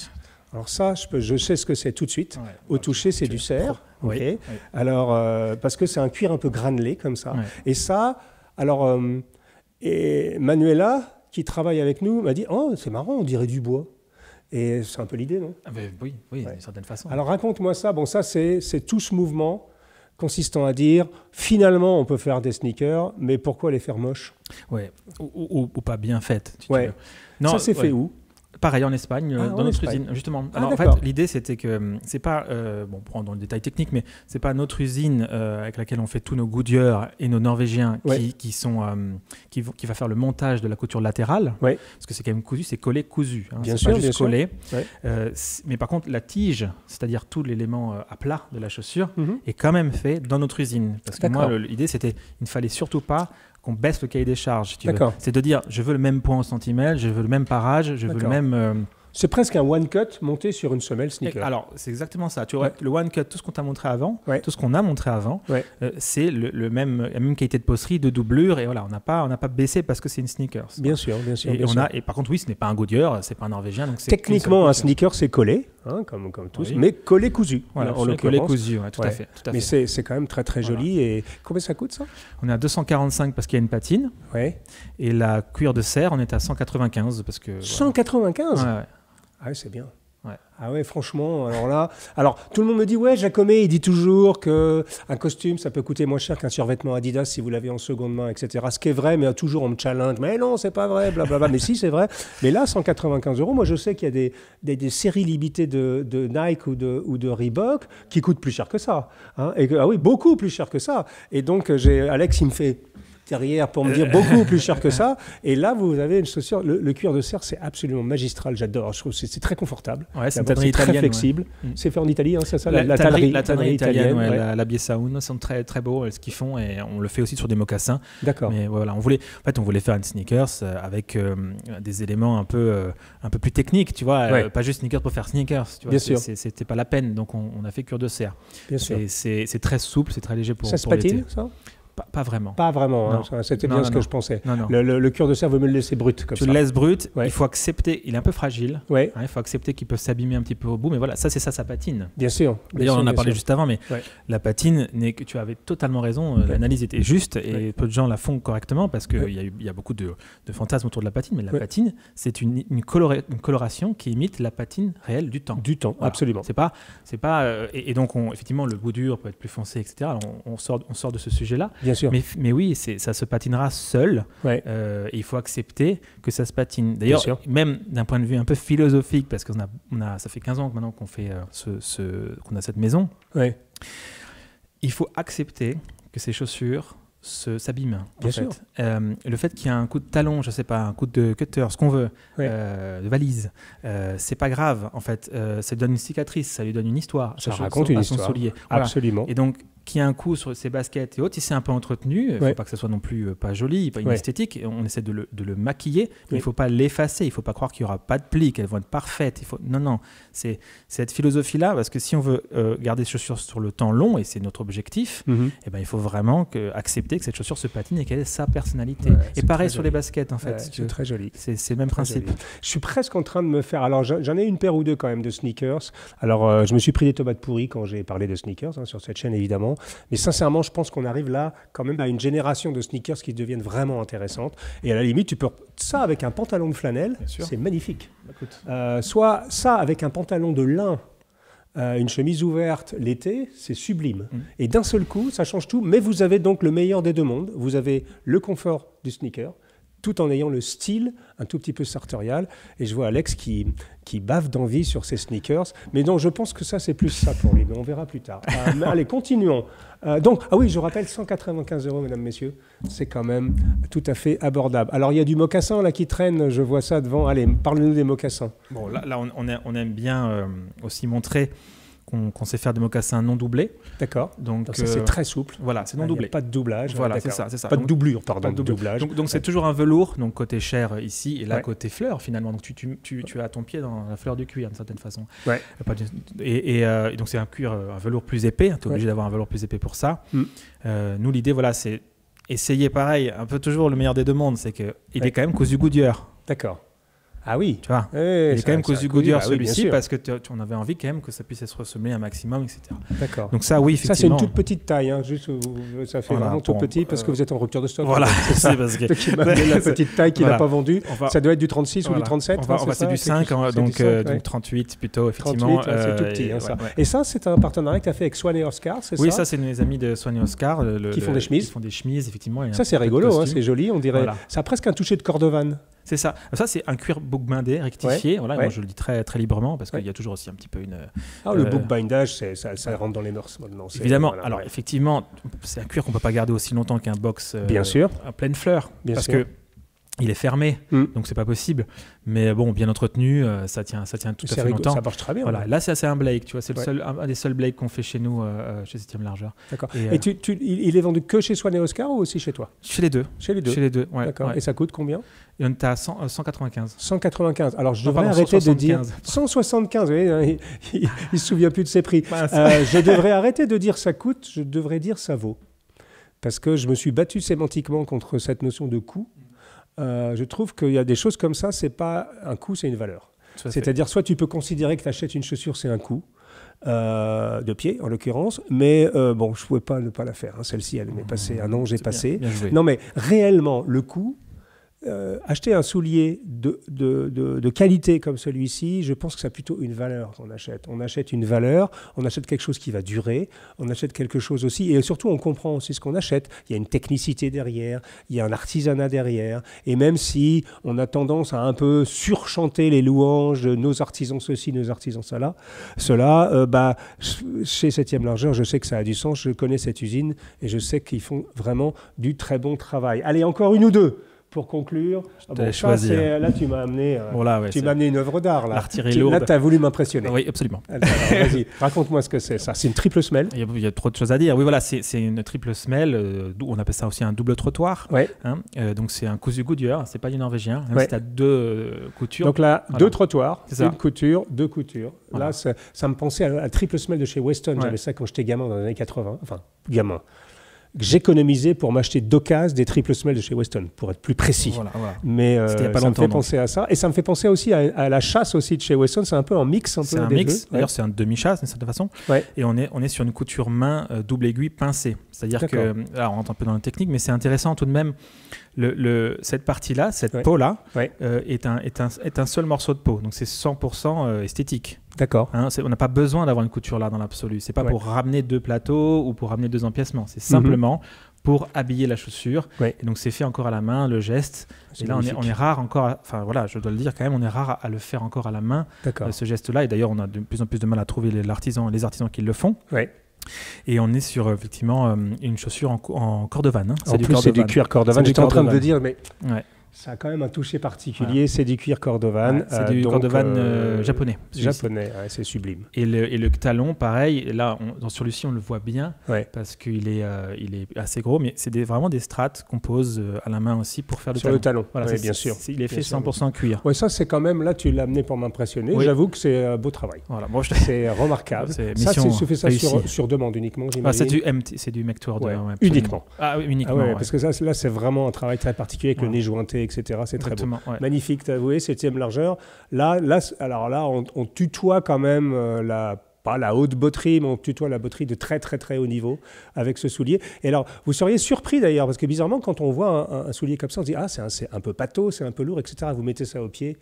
Alors ça, je sais ce que c'est tout de suite. Au toucher, c'est du cerf. Okay. Alors, parce que c'est un cuir un peu granulé comme ça. Et ça, alors... Et Manuela, qui travaille avec nous, m'a dit « Oh, c'est marrant, on dirait du bois ». Et c'est un peu l'idée, non ? Oui, d'une certaine façon. Alors raconte-moi ça. Bon, ça, c'est tout ce mouvement consistant à dire « Finalement, on peut faire des sneakers, mais pourquoi les faire moches ?» ou pas bien faites. Non, ça, c'est fait où ? Pareil en Espagne, dans notre usine, justement. Alors en fait, l'idée c'était que c'est pas, pour rentrer dans le détail technique, mais c'est pas notre usine avec laquelle on fait tous nos Goodyear et nos Norvégiens qui va faire le montage de la couture latérale, parce que c'est quand même cousu, c'est collé cousu. Bien sûr, pas juste collé. Mais par contre, la tige, c'est-à-dire tout l'élément à plat de la chaussure, est quand même fait dans notre usine. Parce que moi, l'idée c'était, il ne fallait surtout pas qu'on baisse le cahier des charges, si tu veux. C'est de dire, je veux le même point au centimètre, je veux le même parage, je veux le même... C'est presque un one cut monté sur une semelle sneaker. Alors, c'est exactement ça. Tu vois, le one cut, tout ce qu'on t'a montré avant, tout ce qu'on a montré avant, c'est la même qualité de posterie, de doublure, et voilà, on n'a pas baissé parce que c'est une sneaker. Bien sûr. Et par contre, oui, ce n'est pas un Goodyear, c'est pas un Norvégien. Donc techniquement, un sneaker, c'est collé, comme tous, mais collé cousu. Voilà, collé cousu, tout à fait. Mais c'est quand même très très joli. Et combien ça coûte ça ? On est à 245 parce qu'il y a une patine. Et la cuir de cerf, on est à 195 parce que. 195 ? Ah oui, c'est bien. Ouais. Ah ouais, franchement, alors là... Alors, tout le monde me dit, ouais, Jacomé, il dit toujours qu'un costume, ça peut coûter moins cher qu'un survêtement Adidas si vous l'avez en seconde main, etc. Ce qui est vrai, mais toujours on me challenge. Mais non, c'est pas vrai, blablabla. Mais si, c'est vrai. Mais là, 195 €, moi, je sais qu'il y a des séries limitées de Nike ou de Reebok qui coûtent plus cher que ça. Hein, ah oui, beaucoup plus cher que ça. Et donc, Alex, il me fait... derrière pour me dire beaucoup plus cher que ça. Et là, vous avez une chaussure. Le cuir de cerf, c'est absolument magistral. J'adore. Je trouve que c'est très confortable. Ouais, c'est une tannerie très italienne, flexible. Ouais. C'est fait en Italie, hein, c'est ça, la tannerie italienne, ouais. la Biesaun, sont très très beaux ce qu'ils font et on le fait aussi sur des mocassins. D'accord. Mais voilà, on voulait faire une sneakers avec des éléments un peu plus techniques, tu vois, Ouais. pas juste sneakers pour faire sneakers. Tu vois, Bien sûr. C'était pas la peine, donc on a fait cuir de cerf. Bien sûr. C'est très souple, c'est très léger pour ça se pour l'été. patine, ça? Pas vraiment. Pas vraiment. Hein, c'était bien ce que je pensais. Le cuir de cerf veut me le laisser brut comme ça. Tu le laisses brut. Ouais. Il faut accepter. Il est un peu fragile. Ouais. Hein, il faut accepter qu'il peut s'abîmer un petit peu au bout. Mais voilà, ça patine. Bien sûr. D'ailleurs, on en a parlé juste avant, mais ouais. la patine, tu avais totalement raison. L'analyse était juste et peu de gens la font correctement parce qu'il y a beaucoup de fantasmes autour de la patine. Mais la patine, c'est une coloration qui imite la patine réelle du temps. Du temps, voilà. Absolument. C'est pas. Et donc, effectivement, le bout dur peut être plus foncé, etc. Alors, on sort de ce sujet-là. Bien sûr. Mais oui, ça se patinera seul. Ouais. Et il faut accepter que ça se patine. D'ailleurs, même d'un point de vue un peu philosophique, parce que ça fait 15 ans maintenant qu'on fait qu'on a cette maison. Ouais. Il faut accepter que ces chaussures s'abîment. Bien sûr. Le fait qu'il y a un coup de talon, je sais pas, un coup de cutter, ce qu'on veut, de valise, c'est pas grave. En fait, ça lui donne une cicatrice, ça lui donne une histoire. Ça raconte une histoire. Soulier. Voilà. Absolument. Et donc, qu'il y a un coup sur ses baskets et autres, si c'est un peu entretenu, il ne faut pas que ça soit non plus pas joli, pas inesthétique. On essaie de le maquiller, mais il ne faut pas l'effacer. Il ne faut pas croire qu'il n'y aura pas de plis, qu'elles vont être parfaites. Non, c'est cette philosophie-là, parce que si on veut garder ces chaussures sur le temps long, et c'est notre objectif, eh ben, il faut vraiment accepter que cette chaussure se patine et qu'elle ait sa personnalité. Et pareil sur les baskets, en fait. C'est très joli. C'est le même principe. Joli. Je suis presque en train de me faire... Alors, j'en ai une paire ou deux quand même de sneakers. Alors, je me suis pris des tomates pourries quand j'ai parlé de sneakers, sur cette chaîne, évidemment. Mais sincèrement, je pense qu'on arrive là quand même à une génération de sneakers qui deviennent vraiment intéressantes. Et à la limite, tu peux ça avec un pantalon de flanelle, c'est magnifique. Soit ça avec un pantalon de lin, une chemise ouverte l'été, c'est sublime. Et d'un seul coup, ça change tout. Mais vous avez donc le meilleur des deux mondes. Vous avez le confort du sneaker, tout en ayant le style un tout petit peu sartorial. Et je vois Alex qui bave d'envie sur ses sneakers. Mais donc, je pense que ça, c'est plus ça pour lui. Mais on verra plus tard. Mais allez, continuons. Donc, oui, je rappelle, 195 €, mesdames, messieurs. C'est quand même tout à fait abordable. Alors, il y a du mocassin là qui traîne. Je vois ça devant. Allez, parle-nous des mocassins. Bon, là on aime bien aussi montrer qu'on sait faire des mocassins non doublés. D'accord. Donc ça, c'est très souple. Voilà, c'est non doublé. Pas de doublage. Voilà, c'est ça. Pas de doublure, pardon. De doublage. Donc c'est toujours un velours, donc côté chair ici, et là côté fleur finalement. Donc tu as ton pied dans la fleur du cuir d'une certaine façon. Ouais. Et donc c'est un velours plus épais. Tu es obligé d'avoir un velours plus épais pour ça. Nous, l'idée, voilà, c'est essayer pareil, un peu toujours le meilleur des deux mondes, c'est qu'il est quand même cousu Goodyear. D'accord. Ah oui. Tu vois, il est quand même cousu Goodyear celui-ci parce que on avait envie quand même que ça puisse se ressembler un maximum, etc. D'accord. Donc ça, oui, effectivement. Ça, c'est une toute petite taille, hein, juste ça fait vraiment tout petit parce que vous êtes en rupture de stock. Voilà, c'est parce que la petite taille qu'il n'a pas vendue. Ça doit être du 36 ou du 37. C'est du 5, donc 38 plutôt, effectivement. 38, c'est tout petit, ça. Et ça, c'est un partenariat que tu as fait avec Swan et Oscar, c'est ça? Oui, ça, c'est mes amis de Swan et Oscar. Qui font des chemises. Ils font des chemises, effectivement. Ça, c'est rigolo, c'est joli, on dirait. Ça a presque un toucher de cordovan. C'est ça. Ça, c'est un cuir bookbindé rectifié. Voilà, moi, je le dis très, très librement parce qu'il y a toujours aussi un petit peu une... le bookbindage, ça rentre dans les mœurs maintenant. Évidemment. Voilà, alors, effectivement, c'est un cuir qu'on ne peut pas garder aussi longtemps qu'un box bien sûr. À pleine fleur. Parce que il est fermé, donc c'est pas possible. Mais bon, bien entretenu, ça tient tout à fait longtemps. Ça marche très bien. Voilà. Là, c'est un Blake, tu vois, c'est un des seuls Blake qu'on fait chez nous, chez 7e Largeur. D'accord. Et il est vendu que chez Swan et Oscar ou aussi chez toi? Chez les deux. Chez les deux, ouais. D'accord. Ouais. Et ça coûte combien? Et on est à 195. 195. Alors, je devrais arrêter de dire... 175, oui, il ne se souvient plus de ses prix. Je devrais arrêter de dire ça coûte, je devrais dire ça vaut. Parce que je me suis battu sémantiquement contre cette notion de coût. Je trouve qu'il y a des choses comme ça, c'est pas un coût, c'est une valeur. C'est-à-dire, soit tu peux considérer que tu achètes une chaussure, c'est un coût, de pied en l'occurrence, mais bon, je ne pouvais pas ne pas la faire. Hein. Celle-ci, elle m'est passée, un an, j'ai passé. Bien joué. Non, mais réellement, le coût, acheter un soulier de qualité comme celui-ci, je pense que c'est plutôt une valeur qu'on achète. On achète une valeur, on achète quelque chose qui va durer, on achète quelque chose aussi, et surtout on comprend aussi ce qu'on achète. Il y a une technicité derrière, il y a un artisanat derrière, et même si on a tendance à un peu surchanter les louanges de nos artisans ceci, nos artisans cela, chez 7e Largeur, je sais que ça a du sens, je connais cette usine, et je sais qu'ils font vraiment du très bon travail. Allez, encore une ou deux pour conclure. Là, tu m'as amené, amené une œuvre d'art. L'artillerie lourde. Là, tu as voulu m'impressionner. Oui, absolument. Alors, vas-y, raconte-moi ce que c'est, ça. C'est une triple semelle. Il y a trop de choses à dire. Oui, voilà, c'est une triple semelle. On appelle ça aussi un double trottoir. Ouais. Donc, c'est un cousu Goodyear. C'est pas du norvégien. C'est à 2 coutures. Donc là, 2 trottoirs, une couture, 2 coutures. Voilà. Là, ça me pensait à la triple semelle de chez Weston. Ouais. J'avais ça quand j'étais gamin dans les années 80. Enfin, gamin. J'économisais pour m'acheter d'occasion des triples semelles de chez Weston, pour être plus précis. Voilà. Mais ça me fait penser à ça. Et ça me fait penser aussi à la chasse aussi de chez Weston. C'est un peu en mix. C'est un mix. D'ailleurs, c'est un demi-chasse d'une certaine façon. Ouais. Et on est sur une couture main double aiguille pincée. C'est-à-dire que, là, on rentre un peu dans la technique, mais c'est intéressant tout de même. Cette partie-là, cette peau-là, est un seul morceau de peau. Donc, c'est 100% esthétique. D'accord. On n'a pas besoin d'avoir une couture là dans l'absolu. C'est pas pour ramener 2 plateaux ou pour ramener 2 empiècements. C'est simplement pour habiller la chaussure. Ouais. Et donc, c'est fait encore à la main, le geste. Et là, on est rare encore. Je dois le dire quand même, on est rare à le faire encore à la main, ce geste-là. Et d'ailleurs, on a de plus en plus de mal à trouver les artisans qui le font. Ouais. Et on est sur effectivement une chaussure en cordovan. C'est du cuir cordovan. J'étais en train de te dire, mais ça a quand même un toucher particulier. Voilà. C'est du cuir cordovan. C'est du cordovan japonais. Japonais, c'est sublime. Et le talon, pareil. Là, dans celui-ci, on le voit bien parce qu'il est assez gros, mais c'est vraiment des strates qu'on pose à la main aussi pour faire le talon. Sur le talon, voilà, bien sûr. Il est fait 100% cuir. Ouais, ça, c'est quand même, là, tu l'as amené pour m'impressionner. Oui. J'avoue que c'est un beau travail. Voilà. Bon, c'est remarquable. Tu fais ça sur demande uniquement, j'imagine. C'est du make to order. Uniquement. Ah oui, uniquement. Parce que là, c'est vraiment un travail très particulier avec le nez jointé, etc. C'est très beau. Ouais. Magnifique, tu as avoué, 7e largeur. Là, on tutoie quand même pas la haute botterie, mais on tutoie la botterie de très très très haut niveau avec ce soulier. Et alors, vous seriez surpris d'ailleurs, parce que bizarrement, quand on voit un soulier comme ça, on se dit « Ah, c'est un peu pâteau, c'est un peu lourd, etc. » Vous mettez ça au pied,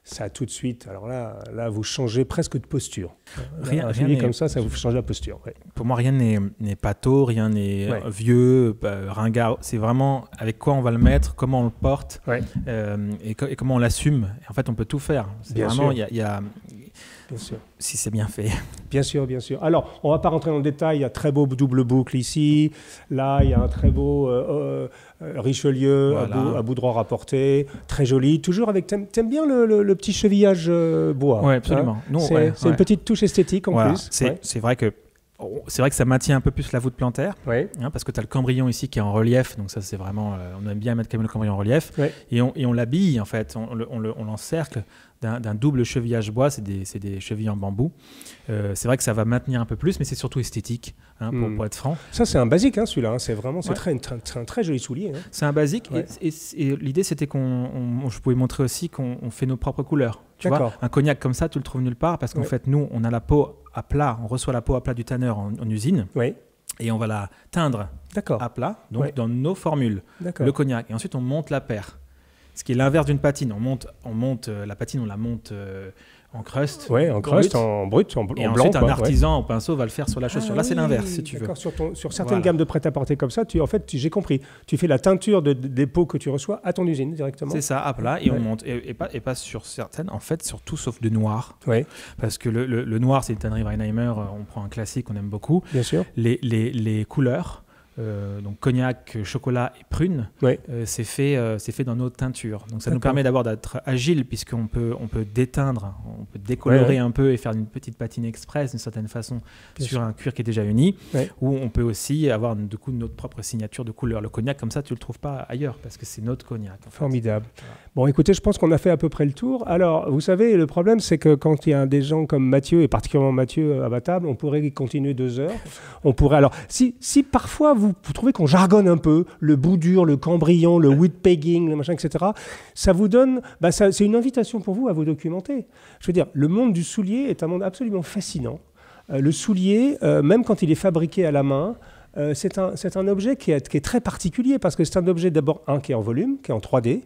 ça tout de suite. Alors là, vous changez presque de posture. Rien comme ça vous change la posture. Ouais. Pour moi, rien n'est pâteau, rien n'est vieux, ringard. C'est vraiment avec quoi on va le mettre, comment on le porte et comment on l'assume. Et en fait, on peut tout faire. C'est bien vraiment, il y a bien sûr. Si c'est bien fait. Bien sûr, bien sûr. Alors, on ne va pas rentrer dans le détail. Il y a très beau double boucle ici. Là, il y a un très beau Richelieu voilà. à bout droit rapporté. Très joli. Toujours avec... T'aimes bien le petit chevillage bois. Oui, absolument. C'est une petite touche esthétique en plus. C'est vrai que ça maintient un peu plus la voûte plantaire, parce que tu as le cambrion ici qui est en relief, donc ça c'est vraiment, on aime bien mettre quand même le cambrion en relief, et on l'habille en fait, on l'encercle d'un double chevillage bois, c'est des chevilles en bambou. C'est vrai que ça va maintenir un peu plus, mais c'est surtout esthétique, pour être franc. Ça c'est un basique celui-là, c'est vraiment un très joli soulier. C'est un basique, et l'idée c'était je pouvais montrer aussi qu'on fait nos propres couleurs. Tu vois, un cognac comme ça, tu le trouves nulle part, parce qu'en fait nous on a la peau à plat, on reçoit la peau à plat du tanneur en usine, et on va la teindre à plat, donc dans nos formules, le cognac, et ensuite on monte la paire, ce qui est l'inverse d'une patine. On monte la patine, on la monte en crust, en brut, en blanc. Et ensuite un artisan au pinceau va le faire sur la chaussure. Là c'est l'inverse, si tu veux. Sur certaines gammes de prêt-à-porter comme ça, j'ai compris, tu fais la teinture des peaux que tu reçois à ton usine directement. C'est ça, à plat, et on monte, et pas sur certaines, en fait sur tout sauf de noir, parce que le noir c'est une tannerie Weinheimer, on prend un classique, on aime beaucoup. Bien sûr. Les couleurs, donc cognac, chocolat et prune, c'est fait dans nos teintures. Donc ça nous permet d'abord d'être agile, puisqu'on peut déteindre, on peut décolorer un peu et faire une petite patine express d'une certaine façon sur un cuir qui est déjà uni, ou on peut aussi avoir du coup notre propre signature de couleur. Le cognac comme ça tu le trouves pas ailleurs, parce que c'est notre cognac. Formidable. Voilà. Bon écoutez, je pense qu'on a fait à peu près le tour. Alors vous savez, le problème c'est que quand il y a des gens comme Mathieu, et particulièrement Mathieu à ma table, on pourrait continuer 2 heures. On pourrait, alors si parfois vous trouvez qu'on jargonne un peu, le bout dur, le cambrion, le wood pegging, le machin, etc. Ça vous donne, c'est une invitation pour vous à vous documenter. Je veux dire, le monde du soulier est un monde absolument fascinant. Le soulier, même quand il est fabriqué à la main, c'est un objet qui est très particulier, parce que c'est un objet d'abord qui est en volume, qui est en 3D,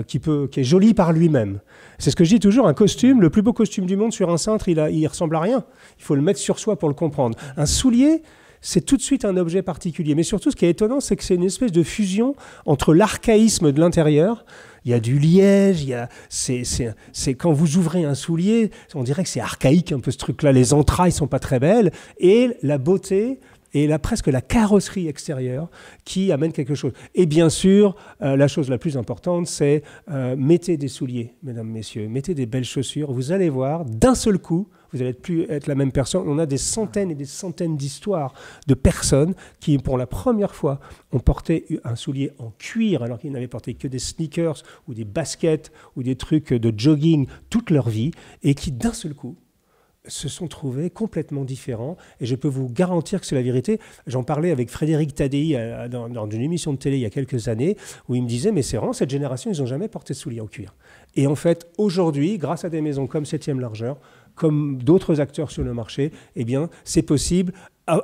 qui est joli par lui-même. C'est ce que je dis toujours, un costume, le plus beau costume du monde sur un cintre, il ressemble à rien. Il faut le mettre sur soi pour le comprendre. Un soulier, c'est tout de suite un objet particulier. Mais surtout, ce qui est étonnant, c'est que c'est une espèce de fusion entre l'archaïsme de l'intérieur. Il y a du liège, c'est quand vous ouvrez un soulier, on dirait que c'est archaïque un peu ce truc-là. Les entrailles sont pas très belles. Et la beauté et presque la carrosserie extérieure qui amène quelque chose. Et bien sûr, la chose la plus importante, c'est mettez des souliers, mesdames, messieurs, mettez des belles chaussures. Vous allez voir, d'un seul coup, vous n'allez plus être la même personne. On a des centaines et des centaines d'histoires de personnes qui, pour la première fois, ont porté un soulier en cuir alors qu'ils n'avaient porté que des sneakers ou des baskets ou des trucs de jogging toute leur vie et qui, d'un seul coup, se sont trouvés complètement différents. Et je peux vous garantir que c'est la vérité. J'en parlais avec Frédéric Tadei dans une émission de télé il y a quelques années où il me disait « Mais c'est vraiment, cette génération, ils n'ont jamais porté de souliers en cuir. » Et en fait, aujourd'hui, grâce à des maisons comme 7e Largeur, comme d'autres acteurs sur le marché, eh bien, c'est possible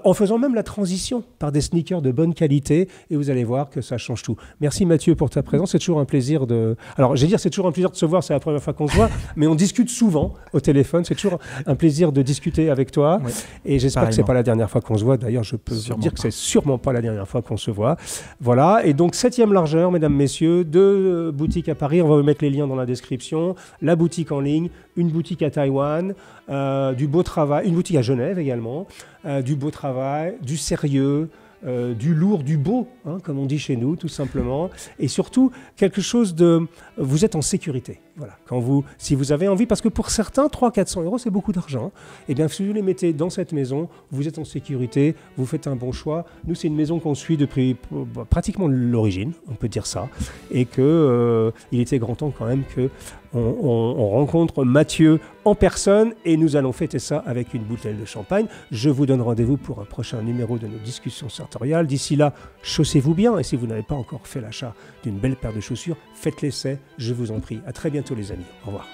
en faisant même la transition par des sneakers de bonne qualité, et vous allez voir que ça change tout. Merci Mathieu pour ta présence, c'est toujours un plaisir de... Alors, je vais dire, c'est toujours un plaisir de se voir, c'est la première fois qu'on se voit, mais on discute souvent au téléphone, c'est toujours un plaisir de discuter avec toi, oui, et j'espère que c'est pas la dernière fois qu'on se voit. D'ailleurs, je peux vous dire que c'est sûrement pas la dernière fois qu'on se voit. Voilà, et donc 7e Largeur, mesdames, messieurs, 2 boutiques à Paris, on va vous mettre les liens dans la description, la boutique en ligne, une boutique à Taïwan, du beau travail, une boutique à Genève également, du beau travail, du sérieux, du lourd, du beau, hein, comme on dit chez nous, tout simplement. Et surtout, quelque chose de... Vous êtes en sécurité. Voilà. Si vous avez envie, parce que pour certains, 300-400 euros, c'est beaucoup d'argent. Eh bien, si vous les mettez dans cette maison, vous êtes en sécurité, vous faites un bon choix. Nous, c'est une maison qu'on suit depuis pratiquement l'origine, on peut dire ça. Et qu'il était grand temps quand même qu'on rencontre Mathieu en personne et nous allons fêter ça avec une bouteille de champagne. Je vous donne rendez-vous pour un prochain numéro de nos discussions sartoriales. D'ici là, chaussez-vous bien et si vous n'avez pas encore fait l'achat d'une belle paire de chaussures, faites l'essai, je vous en prie. À très bientôt les amis. Au revoir.